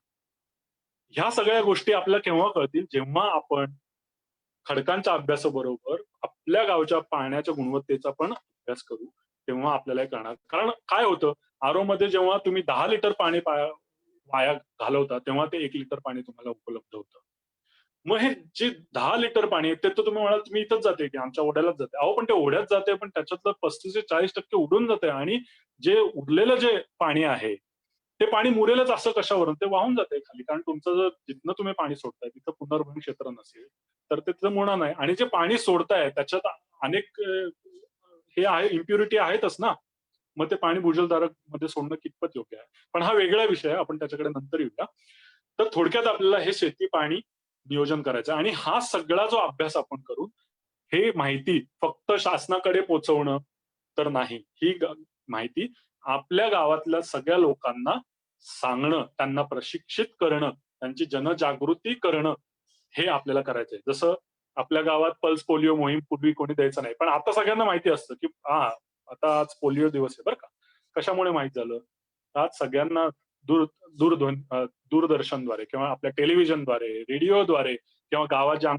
ह्या सगळ्या गोष्टी आपल्याला केव्हा कळतील? जेव्हा आपण खडकांच्या अभ्यासाबरोबर आपल्या गावच्या पाण्याच्या गुणवत्तेचा पण अभ्यास करू, तेव्हा आपल्याला हे कळणार. कारण काय होतं, आरोमध्ये जेव्हा तुम्ही 10 लिटर पाणी वाया घालवता, तेव्हा ते 1 लिटर पाणी तुम्हाला उपलब्ध होतं. मग हे जे 10 लिटर पाणी आहे, ते तर तुम्ही म्हणाल, "मी इथंच जाते की आमच्या ओढ्यालाच जाते." अहो, पण ते ओढ्यात जाते, पण त्याच्यातलं 35% ते 40% उडून जातंय आणि जे उरलेलं जे पाणी आहे, ते पाणी मुरेलच असं कशावरून? ते वाहून जातंय खाली. कारण तुमचं जर जिथनं तुम्ही पाणी सोडताय, तिथं पुनर्भरण क्षेत्र नसेल, तर ते तिथं मुरणार नाही आणि जे पाणी सोडताय त्याच्यात अनेक हे आहे इम्प्युरिटी आहेतच ना. मग ते पाणी भूजलधारकमध्ये सोडणं कितपत योग्य आहे. पण हा वेगळा विषय आहे. आपण त्याच्याकडे नंतर येऊया. तर थोडक्यात आपल्याला हे शेती पाणी नियोजन करायचं आणि हा सगळा जो अभ्यास आपण करू, हे माहिती फक्त शासनाकडे पोहोचवणं तर नाही. ही माहिती आपल्या गावातल्या सगळ्या लोकांना सांगणं, त्यांना प्रशिक्षित करणं, त्यांची जनजागृती करणं, हे आपल्याला करायचंय. जसं आपल्या गावात पल्स पोलिओ मोहीम पूर्वी कोणी द्यायचं नाही. पण आता सगळ्यांना माहिती असतं, की आता आज पोलिओ दिवस आहे बरं का. कशामुळे माहीत झालं? आज सगळ्यांना दूर दूरदर्शनद्वारे किंवा आपल्या टेलिव्हिजनद्वारे, रेडिओद्वारे किंवा गावात ज्या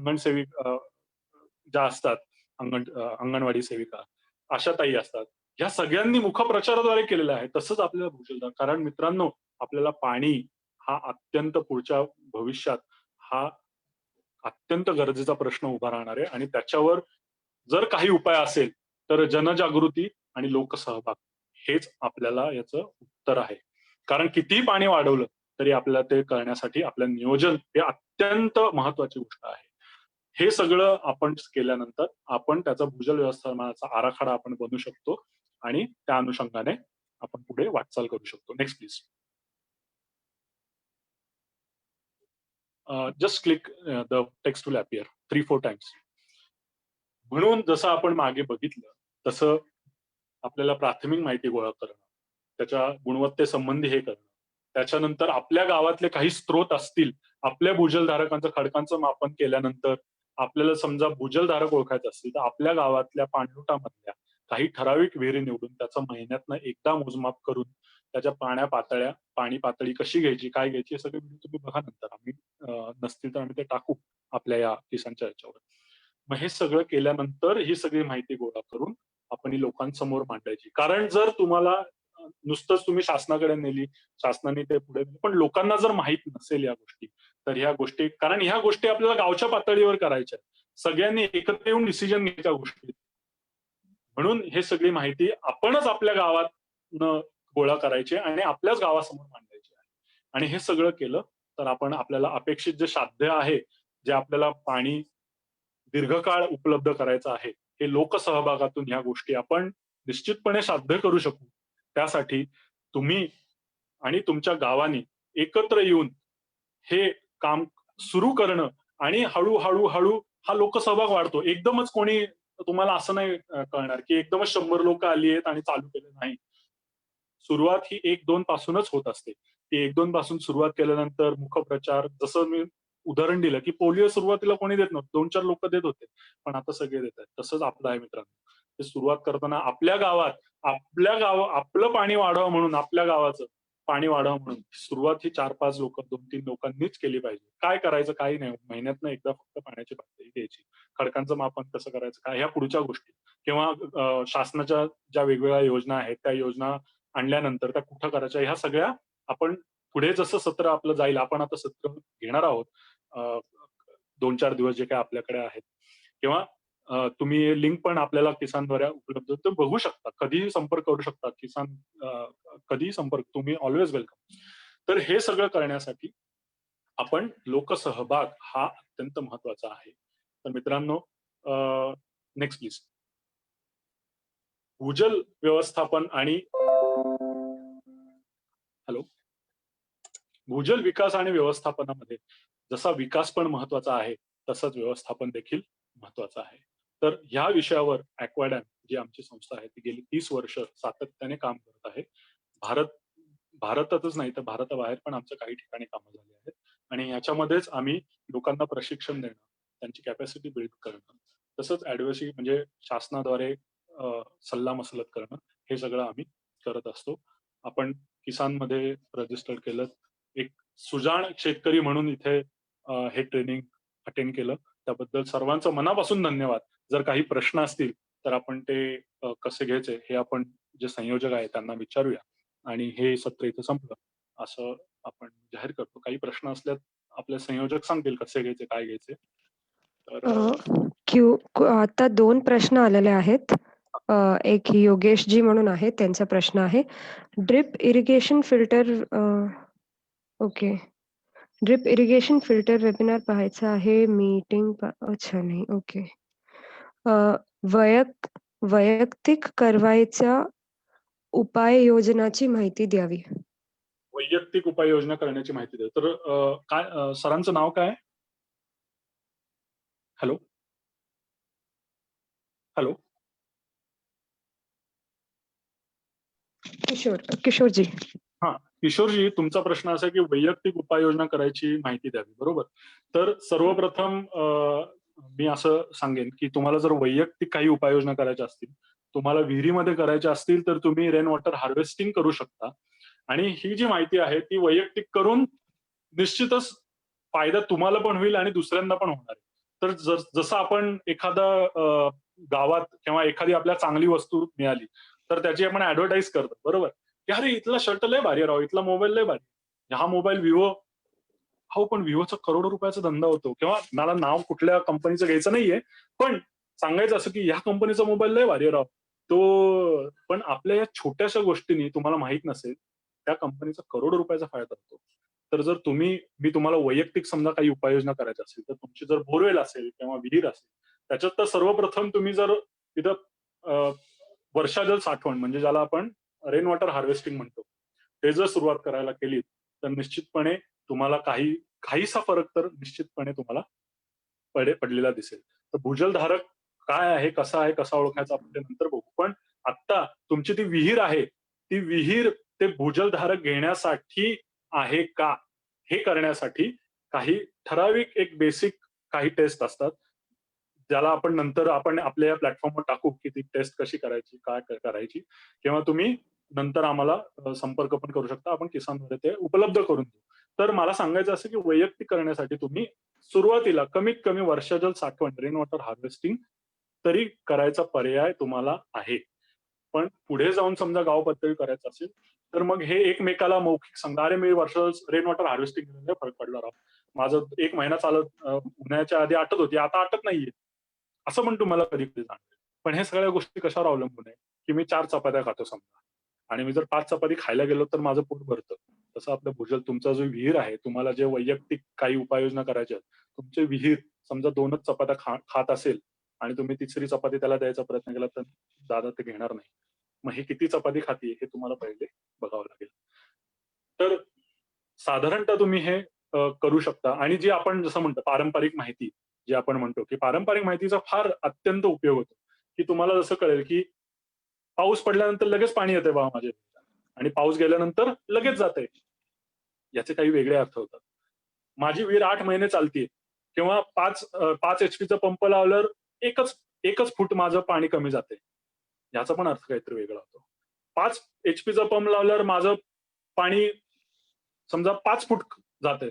ज्या असतात अंगणवाडी सेविका, अशा ताई असतात. ह्या सगळ्यांनी मुखप्रचाराद्वारे केलेलं आहे. तसंच आपल्याला भूजलदान कारण मित्रांनो, आपल्याला पाणी हा अत्यंत पुढच्या भविष्यात हा अत्यंत गरजेचा प्रश्न उभा राहणार आहे आणि त्याच्यावर जर काही उपाय असेल, तर जनजागृती आणि लोकसहभाग हेच आपल्याला याचं उत्तर आहे. कारण कितीही पाणी वाढवलं, तरी आपल्याला ते करण्यासाठी आपलं नियोजन हे अत्यंत महत्त्वाची गोष्ट आहे. हे सगळं आपण केल्यानंतर आपण त्याचा भूजल व्यवस्थापनाचा आराखडा आपण बनवू शकतो आणि त्या अनुषंगाने आपण पुढे वाटचाल करू शकतो. Next please. Just click the text will appear 3-4 times. म्हणून जसं आपण मागे बघितलं, तसं आपल्याला प्राथमिक माहिती गोळा करणं, त्याच्या गुणवत्तेसंबंधी हे करणं. त्याच्यानंतर आपल्या गावातले काही स्रोत असतील, आपल्या भूजलधारकांचं खडकांचं मापन केल्यानंतर आपल्याला समजा भूजलधारक ओळखायचे असतील, तर आपल्या गावातल्या पाणलोटामधल्या काही ठराविक विहिरी निवडून त्याचं महिन्यातनं एकदा मोजमाप करून त्याच्या पाणी पातळी कशी घ्यायची, काय घ्यायची हे सगळे व्हिडिओ तुम्ही बघा नंतर. आम्ही नसतील तर आम्ही ते टाकू आपल्या या किसानच्या ह्याच्यावर. मग हे सगळं केल्यानंतर ही सगळी माहिती गोळा करून आपण ही लोकांसमोर मांडायची. कारण जर तुम्हाला नुसतंच तुम्ही शासनाकडे नेली, शासनाने ते पुढे पण लोकांना जर माहित नसेल या गोष्टी, तर ह्या गोष्टी, कारण ह्या गोष्टी आपल्याला गावच्या पातळीवर करायच्या आहेत. सगळ्यांनी एकत्र येऊन डिसिजन घ्यायच्या गोष्टी. म्हणून हे सगळी माहिती आपणच आपल्या गावात गोळा करायची आणि आपल्याच गावासमोर मांडायची आहे. आणि हे सगळं केलं तर आपण आपल्याला अपेक्षित जे साध्य आहे, जे आपल्याला पाणी दीर्घकाळ उपलब्ध करायचं आहे, हे लोकसहभागातून ह्या गोष्टी आपण निश्चितपणे साध्य करू शकू. त्यासाठी तुम्ही आणि तुमच्या गावानी एकत्र येऊन हे काम सुरू करणं आणि हळू हा लोकसहभाग वाढतो. एकदमच कोणी तुम्हाला असं नाही कळणार, की एकदमच 100 लोकं आली आहेत आणि चालू केलं नाही. सुरुवात ही 1-2 पासूनच होत असते. ती 1-2 पासून सुरुवात केल्यानंतर मुखप्रचार, जसं मी उदाहरण दिलं, की पोलिओ सुरुवातीला कोणी देत नव्हतं. 2-4 लोकं देत होते. पण आता सगळे देत आहेत. तसंच आपलं आहे मित्रांनो. ते सुरुवात करताना आपलं पाणी वाढावं म्हणून, आपल्या गावाचं पाणी वाढावं म्हणून सुरुवात ही 4-5 लोकं, 2-3 लोकांनीच केली पाहिजे. काय करायचं काही नाही. महिन्यातनं एकदा फक्त पाण्याची पातळी घ्यायची. खडकांचं मापन कसं करायचं काय, ह्या पुढच्या गोष्टी किंवा शासनाच्या ज्या वेगवेगळ्या योजना आहेत, त्या योजना आणल्यानंतर त्या कुठं करायच्या, ह्या सगळ्या आपण पुढे जसं सत्र आपलं जाईल, आपण आता सत्र घेणार आहोत. 2-4 दिवस जे काही आपल्याकडे आहेत किंवा तुम्ही लिंक पण आपल्याला किसानद्वारे उपलब्ध तर बघू शकता. कधीही संपर्क करू शकता. कधीही संपर्क, तुम्ही ऑलवेज वेलकम. तर हे सगळं करण्यासाठी आपण लोकसहभाग हा अत्यंत महत्वाचा आहे. तर मित्रांनो, नेक्स्ट प्लीज. भूजल व्यवस्थापन आणि हॅलो. भूजल विकास आणि व्यवस्थापनामध्ये जसा विकास पण महत्वाचा आहे, तसंच व्यवस्थापन देखील महत्वाचं आहे. तर ह्या विषयावर ॲक्वाडॅम जी आमची संस्था आहे, ती गेली 30 वर्ष सातत्याने काम करत आहे. भारतातच नाही तर भारताबाहेर पण आमच्या काही ठिकाणी कामं झाली आहेत. आणि ह्याच्यामध्येच आम्ही लोकांना प्रशिक्षण देणं, त्यांची कॅपॅसिटी बिल्ड करणं, तसंच ॲडव्हायसरी म्हणजे शासनाद्वारे सल्लामसलत करणं, हे सगळं आम्ही करत असतो. आपण किसानमध्ये रजिस्टर केलं. एक सुजाण शेतकरी म्हणून इथे हे ट्रेनिंग अटेंड केलं. त्याबद्दल सर्वांचं मनापासून धन्यवाद. जर काही प्रश्न असतील तर आपण ते कसे घ्यायचे हे आपण जे संयोजक आहेत त्यांना विचारूया आणि हे सत्र इथे संपलं असं आपण जाहीर करतो. काही प्रश्न असल्यास आपले संयोजक सांगतील कसे घ्यायचे, काय घ्यायचे. तर आता 2 प्रश्न आलेले आहेत. एक योगेशजी म्हणून आहे, त्यांचा प्रश्न आहे. Drip irrigation filter okay. Drip irrigation filter webinar पाहायचा आहे. अच्छा नाही. ओके. वैयक्तिक करवायच्या उपाययोजनाची माहिती द्यावी. वैयक्तिक उपाययोजना करण्याची माहिती द्या. तर काय सरांचं नाव काय? हॅलो. हॅलो. किशोरजी. हां, किशोरजी, तुमचा प्रश्न असा आहे की वैयक्तिक उपाययोजना करायची माहिती द्यावी, बरोबर? तर सर्वप्रथम मी असं सांगेन की तुम्हाला जर वैयक्तिक काही उपाययोजना करायच्या असतील, तुम्हाला विहिरीमध्ये करायच्या असतील, तर तुम्ही रेन वॉटर हार्वेस्टिंग करू शकता. आणि ही जी माहिती आहे ती वैयक्तिक करून निश्चितच फायदा तुम्हाला पण होईल आणि दुसऱ्यांना पण होणार आहे. तर जसं आपण एखादा गावात किंवा एखादी आपल्याला चांगली वस्तू मिळाली, तर त्याची आपण ॲडव्हर्टाइज करतो, बरोबर? की "अरे, इथला शर्ट लय भारी आहे राव, इथला मोबाईल लय भारी आहे. हा मोबाईल Vivo." हो, पण Vivoचा करोडो रुपयाचा धंदा होतो किंवा मला नाव कुठल्या कंपनीचं घ्यायचं नाहीये. पण सांगायचं असं की "ह्या कंपनीचा मोबाईल लय भारी आहे राव." तो पण आपल्या या छोट्याशा गोष्टींनी तुम्हाला माहीत नसेल, त्या कंपनीचा करोडो रुपयाचा फायदा होतो. तर जर मी तुम्हाला वैयक्तिक समजा काही उपाययोजना करायच्या असतील, तर तुमची जर बोरवेल असेल किंवा विहीर असेल, त्याच्यात तर सर्वप्रथम तुम्ही जर तिथं अ, वर्षाजल साठवण म्हणजे ज्याला आपण रेन वॉटर हार्वेस्टिंग म्हणतो. ते जर सुरुवात करायला केलीत, तर निश्चितपणे तुम्हाला काहीसा फरक तर निश्चितपणे तुम्हाला पडलेला दिसेल. तर भूजलधारक काय आहे, कसा आहे, कसा ओळखायचा आपण ते नंतर बघू. पण आत्ता तुमची ती विहीर आहे, ती विहीर ते भूजलधारक घेण्यासाठी आहे का? हे करण्यासाठी काही ठराविक एक बेसिक काही टेस्ट असतात. ज्याला आपण नंतर आपण आपल्या या प्लॅटफॉर्मवर टाकू, की ती टेस्ट कशी करायची, काय करायची किंवा तुम्ही नंतर आम्हाला संपर्क पण करू शकता. आपण किसानमध्ये ते उपलब्ध करून देऊ. तर मला सांगायचं असं की वैयक्तिक करण्यासाठी तुम्ही सुरुवातीला कमीत कमी वर्षाजल साठवण रेन वॉटर हार्वेस्टिंग तरी करायचा पर्याय तुम्हाला आहे. पण पुढे जाऊन समजा गाव पातळी करायचं असेल तर मग हे एकमेकाला मौखिक सांगा, अरे मी वर्ष रेन वॉटर हार्वेस्टिंग केलं, फरक पडला राव, माझं 1 महिना चालत उन्हाळ्याच्या आधी आटत होती, आता आटत नाहीये, असं पण तुम्हाला कधी कधी जाणवेल. पण हे सगळ्या गोष्टी कशावर अवलंबून आहे की मी 4 चपात्या खातो समजा आणि मी जर 5 चपाती खायला गेलो तर माझं पोट भरतं. तसं आपलं भूजल, तुमचा जो विहीर आहे, तुम्हाला जे वैयक्तिक काही उपाययोजना करायच्या आहेत, तुमचे विहीर समजा 2च चपात्या खात असेल आणि तुम्ही तिसरी चपाती त्याला द्यायचा प्रयत्न केला तर दादा ते घेणार नाही. मग हे किती चपाती खातीये हे तुम्हाला पहिले बघावं लागेल. तर साधारणतः तुम्ही हे करू शकता. आणि जी आपण जसं म्हणतो पारंपरिक माहिती, जी आपण म्हणतो की पारंपरिक माहितीचा फार अत्यंत उपयोग होतो, की तुम्हाला जसं कळेल की पाऊस पडल्यानंतर लगेच पाणी येतंय बाबा माझ्या विहिरीला आणि पाऊस गेल्यानंतर लगेच जातंय. याचे काही वेगळे अर्थ होतात. माझी विहीर 8 महिने चालतीये किंवा 5 एचपीचा पंप लावल्यावर एकच फूट माझं पाणी कमी जातंय. याचा पण अर्थ काहीतरी वेगळा होतो. 5 एचपीचा पंप लावल्यावर माझं पाणी समजा 5 फूट जातंय.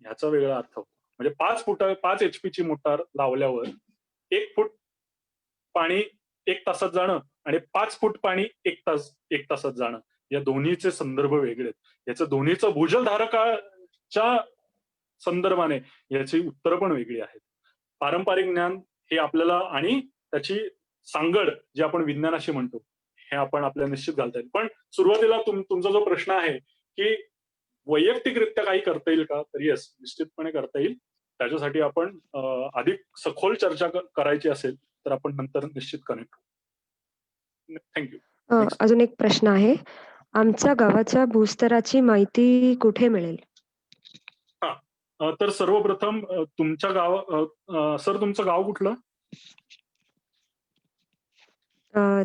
ह्याचा वेगळा अर्थ होतो. म्हणजे 5 एचपीची मोटार लावल्यावर 1 फूट पाणी 1 तासात जाणं आणि 5 फूट पाणी 1 तासात जाणं. या दोन्हीचे संदर्भ वेगळे आहेत. याचं दोन्हीचं भूजलधारकाच्या संदर्भाने याची उत्तरं पण वेगळी आहेत. पारंपरिक ज्ञान हे आपल्याला आणि त्याची सांगड जी आपण विज्ञानाशी म्हणतो, हे आपण आपल्याला निश्चित घालता येईल. पण सुरुवातीला तुमचा जो प्रश्न आहे, की वैयक्तिकरित्या काही करता येईल का? तर येस, निश्चितपणे करता येईल. त्याच्यासाठी आपण अधिक सखोल चर्चा करायची असेल, तर आपण नंतर निश्चित कनेक्ट होऊ. Thank you. नेक्स्ट. अजून एक प्रश्न आहे. आमच्या गावाच्या भूस्तराची माहिती कुठे मिळेल? तर सर्वप्रथम तुमच्या सर तुमचं गाव कुठलं?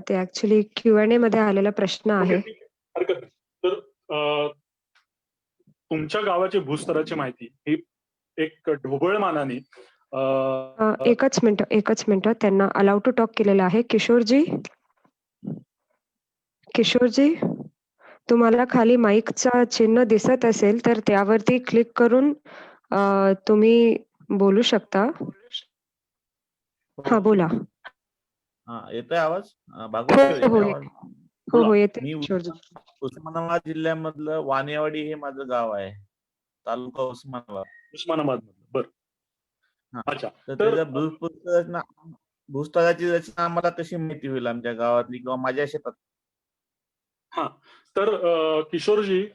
ते ऍक्च्युली Q&A मध्ये आलेला प्रश्न आहे. ठीक आहे. हरकत नाही. तर तुमच्या गावाची भूस्तराची माहिती ही एक ढोबळमानाने एकच मिनिट. त्यांना अलाउ टू टॉक केलेलं आहे. किशोरजी, तुम्हाला खाली माईकचा चिन्ह दिसत असेल तर त्यावरती क्लिक करून तुम्ही बोलू शकता. हा, बोला. येतोय आवाज? बागुल येतोय आवाज? हो, येते मी किशोरजी. उस्मानाबाद जिल्ह्यामधलं वाणेवाडी हे माझं गाव आहे. तालुका उस्मानाबाद. बरं. हा. अच्छा. तर त्याच्या भूस्थळाची रचना आम्हाला कशी माहिती होईल आमच्या गावातली किंवा माझ्या शेतात? हा, तर किशोरजी,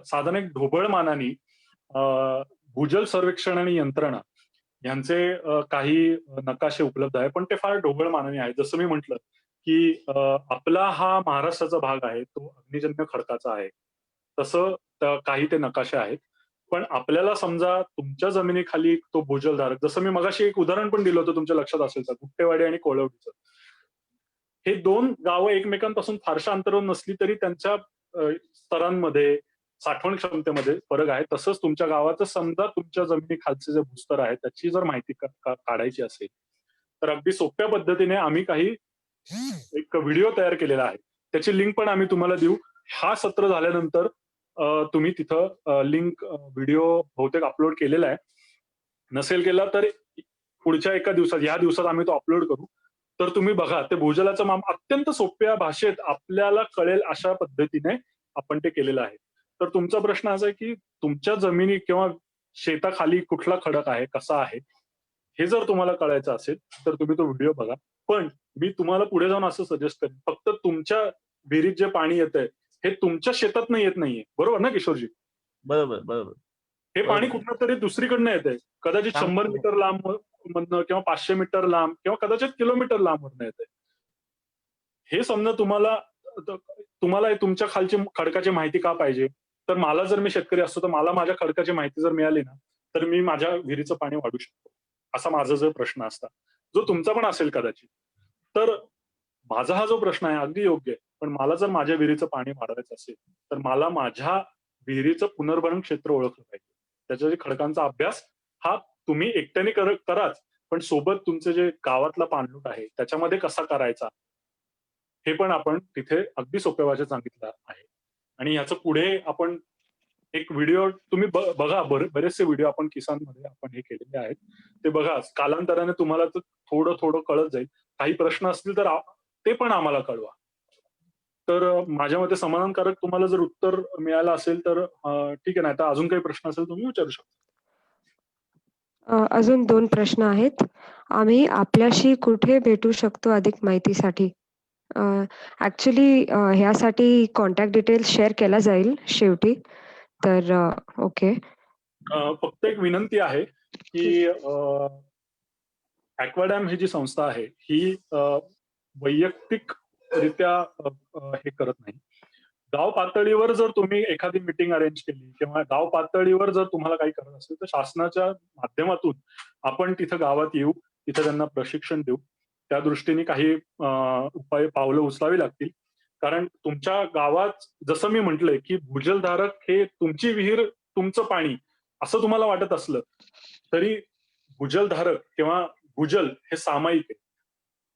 साधारण एक ढोबळमानाने भूजल सर्वेक्षण आणि यंत्रणा यांचे काही नकाशे उपलब्ध आहे, पण ते फार ढोबळमानाने आहेत. जसं मी म्हटलं की आपला हा महाराष्ट्राचा भाग आहे, तो अग्निजन्य खडकाचा आहे. तसं काही ते नकाशे आहेत. पण आपल्याला समजा तुमच्या जमिनीखाली तो भूजलधारक, जसं मी मगाशी एक उदाहरण पण दिलं होतं, तुमच्या लक्षात असेल तर, गुट्टेवाडी आणि कोळवडीचं. हे 2 गावं एकमेकांपासून फारशा अंतरावर नसली तरी त्यांच्या स्तरांमध्ये, साठवण क्षमतेमध्ये फरक आहे. तसंच तुमच्या गावाचं समजा तुमच्या जमिनीखालचे जे भूस्तर आहे त्याची जर माहिती काढायची असेल तर अगदी सोप्या पद्धतीने आम्ही काही एक व्हिडिओ तयार केलेला आहे. त्याची लिंक पण आम्ही तुम्हाला देऊ. हा सत्र झाल्यानंतर तुम्ही तिथं लिंक व्हिडिओ बहुतेक अपलोड केलेला आहे. नसेल केला तर पुढच्या एका दिवसात, या दिवसात आम्ही तो अपलोड करू. तर तुम्ही बघा, ते भूजलाचं माप अत्यंत सोप्या भाषेत आपल्याला कळेल अशा पद्धतीने आपण ते केलेलं आहे. तर तुमचा प्रश्न असा आहे की तुमच्या जमिनी किंवा शेताखाली कुठला खडक आहे, कसा आहे, हे जर तुम्हाला कळायचं असेल तर तुम्ही तो व्हिडिओ बघा. पण मी तुम्हाला पुढे जाऊन असं सजेस्ट करेन, फक्त तुमच्या विहिरीत जे पाणी येतंय हे तुमच्या शेतातनं येत नाहीये. बरोबर ना किशोरजी? बरोबर. हे पाणी कुठनं तरी दुसरीकडनं येतंय. कदाचित 100 मीटर लांब मधनं किंवा 500 मीटर लांब किंवा कदाचित किलोमीटर लांबवरनं येतंय. हे समजा तुम्हाला तुमच्या खालची खडकाची माहिती का पाहिजे? तर मला जर मी शेतकरी असतो तर मला माझ्या खडकाची माहिती जर मिळाली ना, तर मी माझ्या विहिरीचं पाणी वाढवू शकतो. असा माझा जर प्रश्न असता, जो तुमचा पण असेल कदाचित. तर माझा हा जो प्रश्न आहे अगदी योग्य आहे. पण मला जर माझ्या विहिरीचं पाणी वाढवायचं असेल, तर मला माझ्या विहिरीचं पुनर्भरण क्षेत्र ओळखलं पाहिजे. त्याच्या खडकांचा अभ्यास हा तुम्ही एकट्याने कराच, पण सोबत तुमचं जे गावातला पाणलोट आहे त्याच्यामध्ये कसा करायचा, हे पण आपण तिथे अगदी सोप्या भाषेत सांगितलं आहे. आणि ह्याचं पुढे आपण एक व्हिडिओ तुम्ही बघा, बरेचसे व्हिडिओ आपण किसानमध्ये आपण हे केलेले आहेत, ते बघा. कालांतराने तुम्हाला थोडं थोडं कळत जाईल. काही प्रश्न असतील तर ते पण आम्हाला कळवा. तर माझ्या मते समाधानकारक तुम्हाला जर उत्तर मिळालं असेल तर ठीक आहे, नाही तर अजून काही प्रश्न असेल तुम्ही विचारू शकता. अजून 2 प्रश्न आहेत. आम्ही आपल्याशी कुठे भेटू शकतो अधिक माहितीसाठी? ॲक्चुअली ह्यासाठी कॉन्टॅक्ट डिटेल्स शेअर केला जाईल शेवटी. तर ओके. फक्त एक विनंती आहे की ॲक्वाडॅम ही जी संस्था आहे ही वैयक्तिकरित्या हे करत नाही. गाव पातळीवर जर तुम्ही एखादी मीटिंग अरेंज केली किंवा गाव पातळीवर जर तुम्हाला काही करत असेल तर शासनाच्या माध्यमातून आपण तिथं गावात येऊ, तिथं त्यांना प्रशिक्षण देऊ. त्या दृष्टीने काही पावलं उचलावी लागतील. कारण तुमच्या गावात जसं मी म्हटलंय की भूजलधारक हे तुमची विहीर, तुमचं पाणी असं तुम्हाला वाटत असलं तरी भूजलधारक किंवा भूजल हे सामायिक आहे.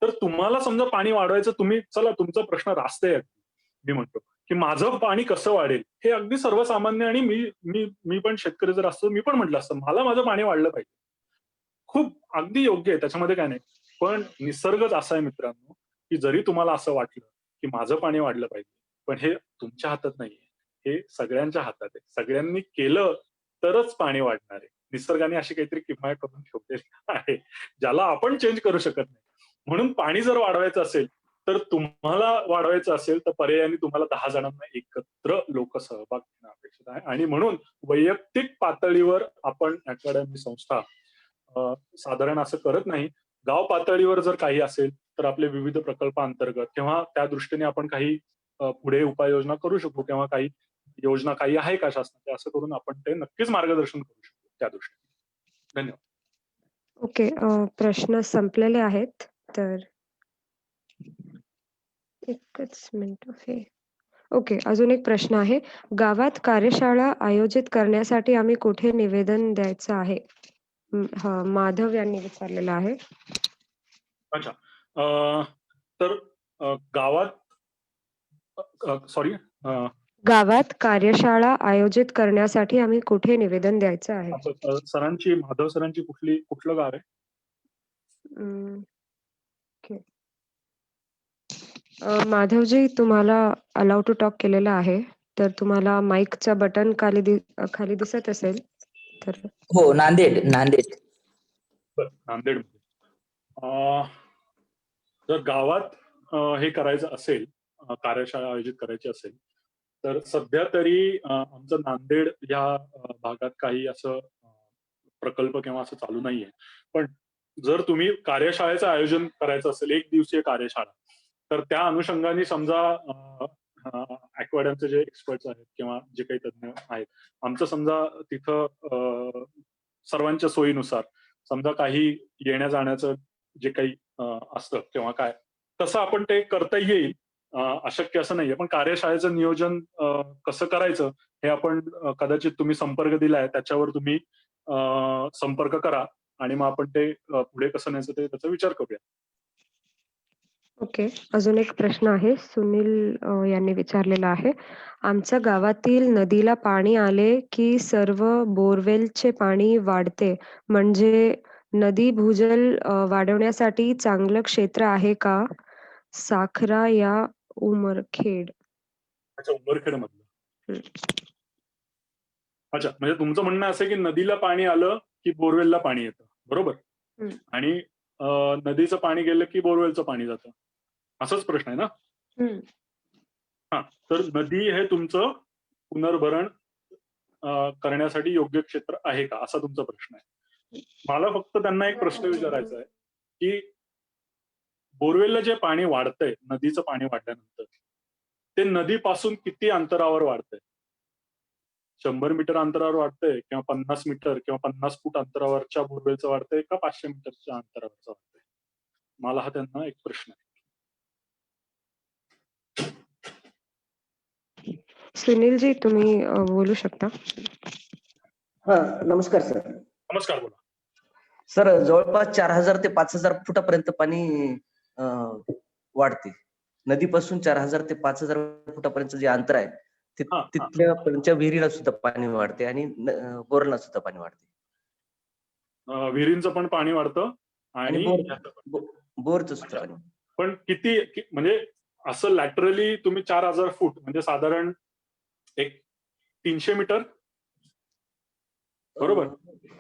तर तुम्हाला समजा पाणी वाढवायचं, तुम्ही चला तुमचा प्रश्न रास्ते मी म्हणतो की माझं पाणी कसं वाढेल हे अगदी सर्वसामान्य. आणि मी पण शेतकरी जर असतो मी पण म्हटलं असतं मला माझं पाणी वाढलं पाहिजे. खूप अगदी योग्य आहे, त्याच्यामध्ये काय नाही. पण निसर्गच असा आहे मित्रांनो की जरी तुम्हाला असं वाटलं की माझं पाणी वाढलं पाहिजे, पण हे तुमच्या हातात नाहीये, हे सगळ्यांच्या हातात आहे. सगळ्यांनी केलं तरच पाणी वाढणार आहे. निसर्गाने अशी काहीतरी किमया करून ठेवलेली आहे ज्याला आपण चेंज करू शकत नाही. म्हणून पाणी जर वाढवायचं असेल तर तुम्हाला वाढवायचं असेल तर पर्यायाने तुम्हाला 10 जणांना एकत्र लोकसहभाग घेणं अपेक्षित आहे. आणि म्हणून वैयक्तिक पातळीवर आपण अकॅडमी संस्था साधारण असं करत नाही. गाव पातळीवर जर काही असेल तर आपले विविध प्रकल्पांतर्गत किंवा त्या दृष्टीने आपण काही पुढे उपाययोजना करू शकू किंवा काही योजना काही आहे का शासनाच्या, असं करून आपण ते नक्कीच मार्गदर्शन करू शकतो त्या दृष्टीने. धन्यवाद. ओके. प्रश्न संपलेले आहेत. तर एकच मिनिट. ओके. अजून एक प्रश्न आहे. गावात कार्यशाळा आयोजित करण्यासाठी आम्ही कुठे निवेदन द्यायचं आहे? माधव यांनी विचारलेलं आहे. अच्छा. तर गावात सॉरी गावात कार्यशाळा आयोजित करण्यासाठी आम्ही कुठे निवेदन द्यायचं आहे? सरांची, माधव सरांची कुठलं गाव आहे? ओके. माधवजी, तुम्हाला अलाउ टू टॉक केलेलं आहे. तर तुम्हाला माईकचं बटन खाली दिसत असेल तर. हो, नांदेड. नांदेड. जर गावात हे करायचं असेल, कार्यशाळा आयोजित करायची असेल तर सध्या तरी आमचं नांदेड या भागात काही असं प्रकल्प किंवा असं चालू नाहीये. पण जर तुम्ही कार्यशाळेचं आयोजन करायचं असेल, 1 दिवसीय कार्यशाळा, तर त्या अनुषंगाने समजा ॲक्वाडॅमचे जे एक्सपर्ट्स आहेत किंवा जे काही तज्ञ आहेत, आमचं समजा तिथं सर्वांच्या सोयीनुसार समजा काही येण्या जाण्याचं जे काही असतं किंवा काय, तसं आपण ते करता येईल. अशक्य असं नाहीये. पण कार्यशाळेचं नियोजन कसं करायचं हे आपण कदाचित तुम्ही संपर्क दिलाय त्याच्यावर तुम्ही संपर्क करा आणि मग आपण ते पुढे कसं न्यायचं ते त्याचा विचार करूया. ओके. अजून एक प्रश्न आहे. सुनील यांनी विचारलेला आहे. आमच्या गावातील नदीला पाणी आले की सर्व बोरवेलचे पाणी वाढते, म्हणजे नदी भूजल वाढवण्यासाठी चांगलं क्षेत्र आहे का? साखरा या उमरखेड. अच्छा, उमरखेड मधलं. अच्छा, म्हणजे तुमचं म्हणणं असं आहे की नदीला पाणी आलं की बोरवेलला पाणी येतं, बरोबर? आणि नदीचं पाणी गेलं की बोरवेलचं पाणी जातं, असंच प्रश्न आहे ना? हा, तर नदी हे तुमचं पुनर्भरण करण्यासाठी योग्य क्षेत्र आहे का, असा तुमचा प्रश्न आहे. मला फक्त त्यांना एक प्रश्न विचारायचा आहे की बोरवेलला जे पाणी वाढतंय, नदीचं पाणी वाढल्यानंतर ते नदीपासून किती अंतरावर वाढतंय? 100 मीटर अंतरावर वाढतंय किंवा 50 मीटर किंवा 50 फूट अंतरावरच्या बोरवेलचं वाढतंय का 500 मीटरच्या अंतरावरचं वाढतंय? मला हा त्यांना एक प्रश्न आहे. सुनीलजी, तुम्ही बोलू शकता. नमस्कार सर. नमस्कार, बोला. सर, जवळपास 4000 ते 5000 फुटापर्यंत पाणी वाढते. नदीपासून 4000 ते 5000 फुटापर्यंत जे अंतर आहे हा. तिथल्या त्यांच्या विहिरीला सुद्धा पाणी वाढते आणि बोरला सुद्धा पाणी वाढते. विहिरींचं पण पाणी वाढतं आणि ह्याचं पण. बोरचं सुद्धा अच्छा. पाणी. पण म्हणजे असं लॅटरली तुम्ही 4000 फूट म्हणजे साधारण एक 300 मीटर बरोबर?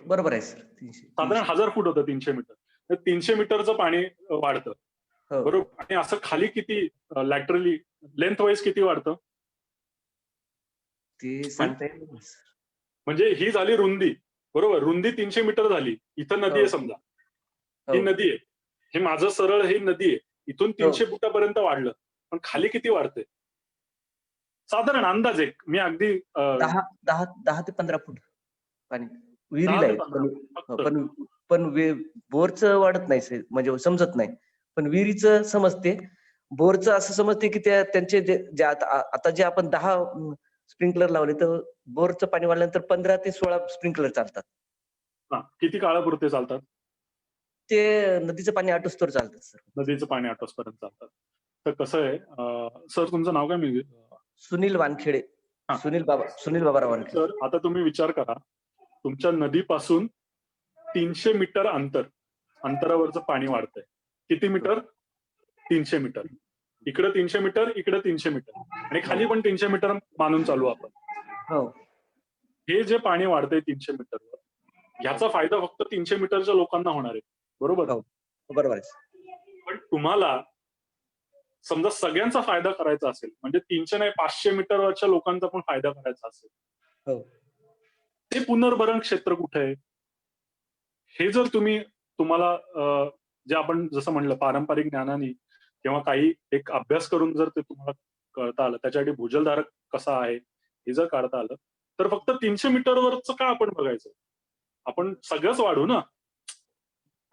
बरोबर आहे सर. 300. साधारण 1000 फूट होतं 300 मीटर. तर 300 मीटरचं पाणी वाढतं. हो. बरोबर. आणि असं खाली किती लॅटरली लेंथ वाईज किती वाढतं? ते सांगता येईल नाही सर. म्हणजे ही झाली रुंदी. बरोबर. रुंदी 300 मीटर झाली. इथं नदी आहे समजा. ही हो. नदी आहे. हे माझं सरळ ही नदी आहे. इथून 300 फुटापर्यंत वाढलं. पण खाली किती वाढतंय? साधारण अंदाज एक. मी अगदी 10 ते 15 फूट पाणी 10 विहिरीला ते आहे. 15 फक्त. पण बोरचं वाढत नाही सर, म्हणजे समजत नाही. पण विहिरीचं समजते. बोरचं असं समजते की त्यांचे जे आता जे आपण 10 स्प्रिंकलर लावले, तर बोरचं पाणी वाढल्यानंतर 15 ते 16 स्प्रिंकलर चालतात. हां. किती काळापुरते चालतात? ते नदीचं पाणी आटोस्तोवर चालतात सर. नदीचं पाणी आटोसपर्यंत चालतात. तर कसं आहे सर तुमचं नाव काय? मी सुनील वानखेडे. हां. सुनील बाबाराव वानखेडे. सर आता तुम्ही विचार करा. तुमच्या नदीपासून 300 मीटर अंतरावरचं पाणी वाढतंय. किती मीटर? 300 मीटर. इकडं 300 मीटर, इकडं 300 मीटर आणि खाली पण 300 मीटर मानून चालू आपण. हो. हे जे पाणी वाढतंय 300 मीटरवर, ह्याचा फायदा फक्त 300 मीटरच्या लोकांना होणार आहे. बरोबर? हो. बरोबर आहे. पण तुम्हाला समजा सगळ्यांचा फायदा करायचा असेल, म्हणजे 300 नाही 500 मीटरवरच्या लोकांचा पण फायदा करायचा असेल. हो. ते पुनर्भरण क्षेत्र कुठे आहे? हे जर तुम्हाला जे आपण जसं म्हणलं पारंपरिक ज्ञानाने किंवा काही एक अभ्यास करून जर ते तुम्हाला कळता आलं, त्याच्यासाठी भूजलधारक कसा आहे हे जर काढता आलं, तर फक्त 300 मीटरवरच का आपण बघायचं? आपण सगळंच वाढू ना.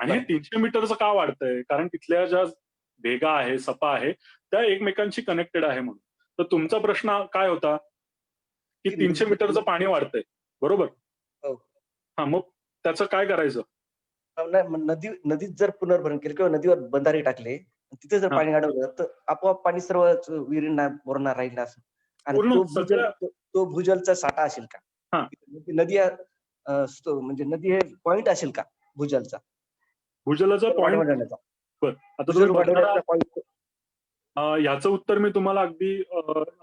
आणि हे 300 मीटरचं का वाढतंय? कारण तिथल्या ज्या भेगा आहे, सपा आहे, त्या एकमेकांशी कनेक्टेड आहे म्हणून. तर तुमचा प्रश्न काय होता? की 300 मीटरचं पाणी वाढतंय. बरोबर? हो. हां, मग त्याचं काय करायचं? नाही, मग नदीत जर पुनर्भरण केलं किंवा नदीवर बंधारे टाकले, तिथे जर हां. पाणी अडवलं, तर आपोआप पाणी सर्व विहिरींना बोरणार राहील असं. आणि पूर्ण तो सगळ्या तो भूजलचा साठा असेल का? हां. नदी म्हणजे नदी हे पॉइंट असेल का भूजलचा? भूजलाचा पॉइंट वाढवण्याचा. बरं. आता भूजल तुम्ही बंधारा वाढवण्याचा पॉइंट. ह्याचं उत्तर मी तुम्हाला अगदी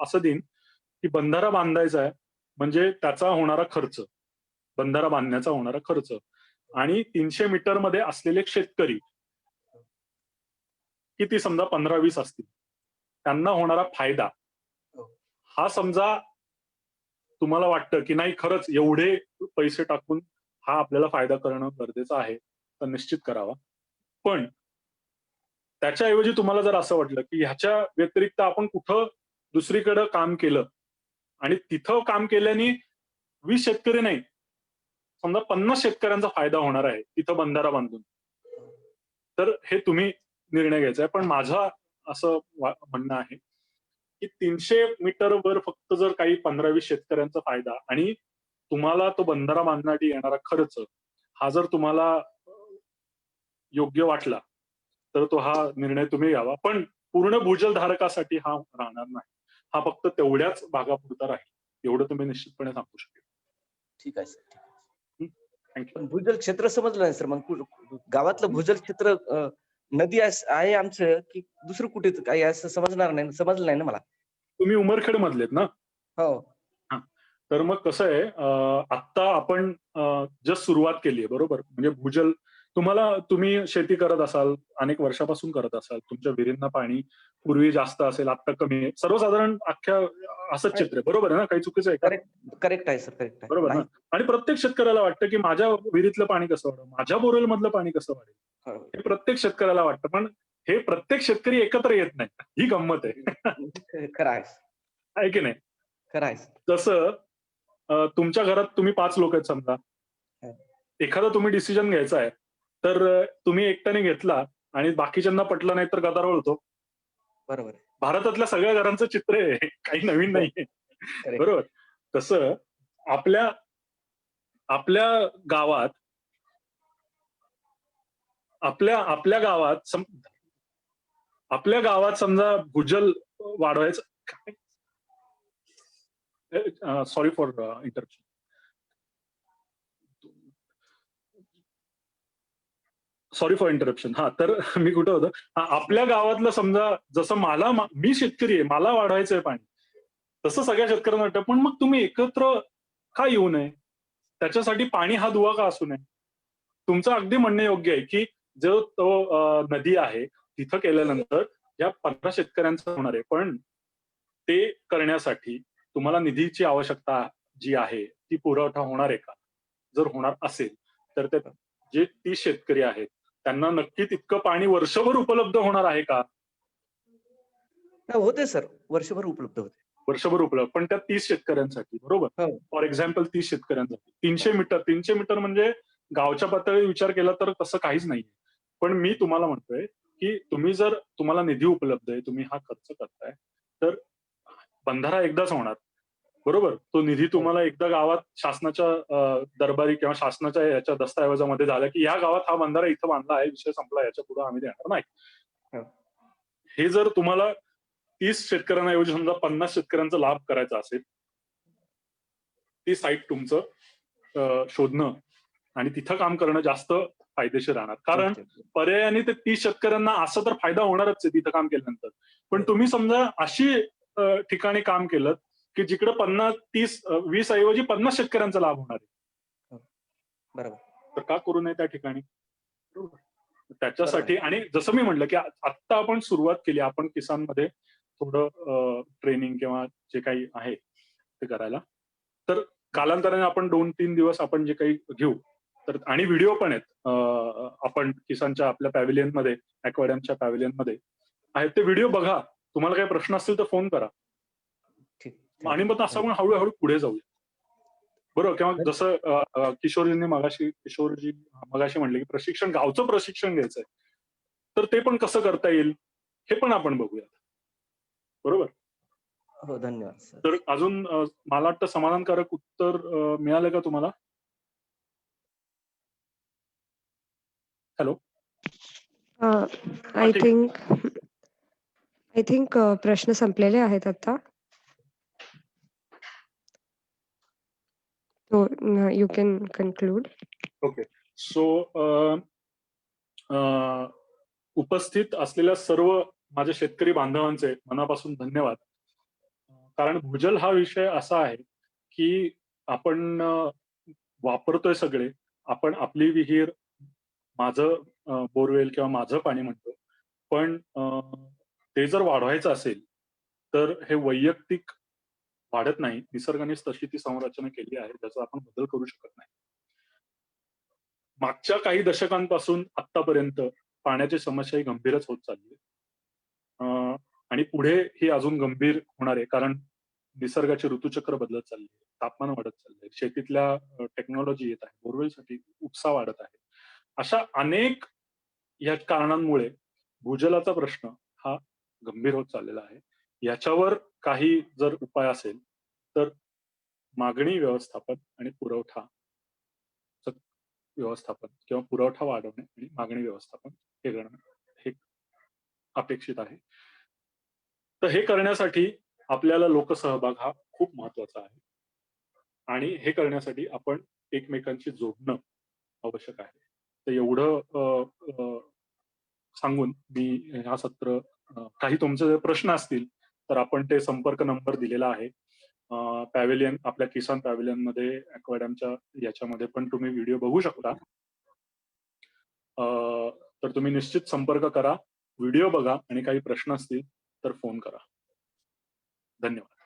असं देईन, की बंधारा बांधायचा आहे म्हणजे त्याचा होणारा खर्च, बंधारा बांधण्याचा होणारा खर्च आणि 300 मीटरमध्ये असलेले शेतकरी किती समजा 15-20 असतील, त्यांना होणारा फायदा हा समजा तुम्हाला वाटतं की नाही खरंच एवढे पैसे टाकून हा आपल्याला फायदा करणं गरजेचं आहे, तर निश्चित करावा. पण त्याच्याऐवजी तुम्हाला जर असं वाटलं की ह्याच्या व्यतिरिक्त आपण कुठं दुसरीकडे काम केलं आणि तिथं काम केल्याने 20 शेतकरी नाही, समजा 50 शेतकऱ्यांचा फायदा होणार आहे तिथं बंधारा बांधून, तर हे तुम्ही निर्णय घ्यायचा आहे. पण माझं असं म्हणणं आहे की 300 मीटरवर फक्त जर काही 15-20 शेतकऱ्यांचा फायदा आणि तुम्हाला तो बंधारा बांधण्यासाठी येणारा खर्च हा जर तुम्हाला योग्य वाटला, तर तो हा निर्णय तुम्ही घ्यावा. पण पूर्ण भूजलधारकासाठी हा राहणार नाही. हा फक्त तेवढ्याच भागापुरता राहील. एवढं तुम्ही निश्चितपणे सांगू शकेल. ठीक आहे सर. थँक्यू. पण भूजल क्षेत्र समजलं नाही सर. मग गावातलं भूजल क्षेत्र नदी आहे आमचं की दुसरं कुठे काही असं समजलं नाही ना मला. तुम्ही उमरखेड मधलेत ना? हो. तर मग कसं आहे आत्ता आपण जस्ट सुरुवात केली आहे बरोबर. म्हणजे भूजल तुम्ही शेती करत असाल, अनेक वर्षापासून करत असाल, तुमच्या विहिरींना पाणी पूर्वी जास्त असेल, आता कमी आहे. सर्वसाधारण अख्ख्या असंच चित्र आहे. बरोबर आहे ना? काही चुकीचं आहे का? करेक्ट आहे सर. करेक्ट आहे. बरोबर ना? आणि प्रत्येक शेतकऱ्याला वाटतं की माझ्या विहिरीतलं पाणी कसं वाढेल, माझ्या बोरवेल मधलं पाणी कसं वाढेल, हे प्रत्येक शेतकऱ्याला वाटतं. पण हे प्रत्येक शेतकरी एकत्र येत नाही. ही गंमत आहे. खरं आहे. आहे की नाही? खरं आहे. तसं तुमच्या घरात तुम्ही 5 लोक आहेत समजा. एखादा तुम्ही डिसिजन घ्यायचा आहे, तर तुम्ही एकट्याने घेतला आणि बाकीच्यांना पटलं नाही तर गदारोळ होतो. बरोबर. भारतातल्या सगळ्या घरांचं चित्र आहे. काही नवीन नाहीये. बरोबर. तसं आपल्या गावात आपल्या गावात समजा भूजल वाढवायचं sorry for interruption. Sorry for interruption. हा, तर मी कुठं होतो? आपल्या गावातलं समजा, जसं मी शेतकरी आहे, मला वाढवायचंय पाणी, तसं सगळ्या शेतकऱ्यांना वाटतं. पण मग तुम्ही एकत्र का येऊ नये? त्याच्यासाठी पाणी हा दुवा का असू नये? तुमचं अगदी म्हणणं योग्य आहे की जो तो नदी आहे तिथं केल्यानंतर या 15 शेतकऱ्यांचं होणार आहे. पण ते करण्यासाठी तुम्हाला निधीची आवश्यकता जी आहे ती पुरवठा होणार आहे का? जर होणार असेल तर ते जे 30 शेतकरी आहेत त्यांना नक्की तितकं पाणी वर्षभर उपलब्ध होणार आहे का? होते सर, वर्षभर उपलब्ध होते. वर्षभर उपलब्ध, पण त्या 30 शेतकऱ्यांसाठी, बरोबर? हो. फॉर एक्झाम्पल 30 शेतकऱ्यांसाठी 300 मीटर म्हणजे गावच्या पातळीवर विचार केला तर तसं काहीच नाही. पण मी तुम्हाला म्हणतोय की तुम्हाला निधी उपलब्ध आहे, तुम्ही हा खर्च करताय, तर बंधारा एकदाच होणार, बरोबर? तो निधी तुम्हाला एकदा गावात शासनाच्या दरबारी किंवा शासनाच्या याच्या दस्तऐवजामध्ये झाला की या गावात हा बंधारा इथं बांधला आहे, विषय संपला, याच्या पुढे आम्ही देणार नाही. हो. हे जर तुम्हाला 30 शेतकऱ्यांऐवजी समजा 50 शेतकऱ्यांचा लाभ करायचा असेल, ती साईट तुमचं शोधणं आणि तिथं काम करणं जास्त फायदेशीर राहणार. कारण पर्यायाने ते 30 शेतकऱ्यांना असं तर फायदा होणारच आहे तिथं काम केल्यानंतर. पण तुम्ही समजा अशी ठिकाणी काम केलं की जिकडे 20 ऐवजी 50 शेतकऱ्यांचा लाभ होणार आहे. बरोबर. तर का करू नये त्या ठिकाणी? बरोबर. त्याच्यासाठी, आणि जसं मी म्हटलं की आत्ता आपण सुरुवात केली, आपण किसानमध्ये थोडं ट्रेनिंग किंवा जे काही आहे ते करायला. तर कालांतराने आपण 2-3 दिवस आपण जे काही घेऊ, तर आणि व्हिडिओ पण आहेत आपण किसानच्या आपल्या पॅव्हिलियन मध्ये, ॲक्वारियमच्या पॅव्हिलियन मध्ये आहेत, ते व्हिडिओ बघा. तुम्हाला काही प्रश्न असतील तर फोन करा ठीक. आणि मग असं आपण हळूहळू पुढे जाऊया, बरोबर? किंवा जसं किशोरजी मगाशी म्हणले की गावचं प्रशिक्षण घ्यायचंय, तर ते पण कसं करता येईल हे पण आपण बघूया, बरोबर? हो, धन्यवाद सर. तर अजून मला वाटतं समाधानकारक उत्तर मिळालं का तुम्हाला? हॅलो. आय थिंक प्रश्न संपलेले आहेत आता. So you can conclude. Okay. So उपस्थित असलेल्या सर्व माझ्या शेतकरी बांधवांचे मनापासून धन्यवाद. कारण भूजल हा विषय असा आहे की आपण वापरतोय सगळे, आपण आपली विहीर, माझं बोरवेल किंवा माझं पाणी म्हणतो, पण ते जर वाढवायचं असेल तर हे वैयक्तिक वाढत नाही. निसर्गानेच तशी ती संरचना केली आहे, ज्याचा आपण बदल करू शकत नाही. मागच्या काही दशकांपासून आतापर्यंत पाण्याची समस्या ही गंभीरच होत चालली आहे आणि पुढे ही अजून गंभीर होणार आहे. कारण निसर्गाचे ऋतुचक्र बदलत चालले, तापमान वाढत चाललंय, शेतीतल्या टेक्नॉलॉजी येत आहे, बोरवेलसाठी उपसा वाढत आहे. अशा अनेक या कारणांमुळे भूजलाचा प्रश्न हा गंभीर होत चाललेला आहे. याच्यावर काही जर उपाय असेल तर मागणी व्यवस्थापन आणि पुरवठा व्यवस्थापन किंवा पुरवठा वाढवणे आणि मागणी व्यवस्थापन हे करणं हे अपेक्षित आहे. तर हे करण्यासाठी आपल्याला लोकसहभाग हा खूप महत्वाचा आहे आणि हे करण्यासाठी आपण एकमेकांशी जोडणं आवश्यक आहे. तर एवढं सांगून मी हा सत्र, काही तुमचे जर प्रश्न असतील तर आपण ते संपर्क नंबर दिलेला आहे पॅव्हिलियन, आपल्या किसान पॅव्हिलियन मध्ये, ॲक्वारियमच्या याच्यामध्ये पण तुम्ही व्हिडिओ बघू शकता. तर तुम्ही निश्चित संपर्क करा, व्हिडिओ बघा आणि काही प्रश्न असतील तर फोन करा. धन्यवाद.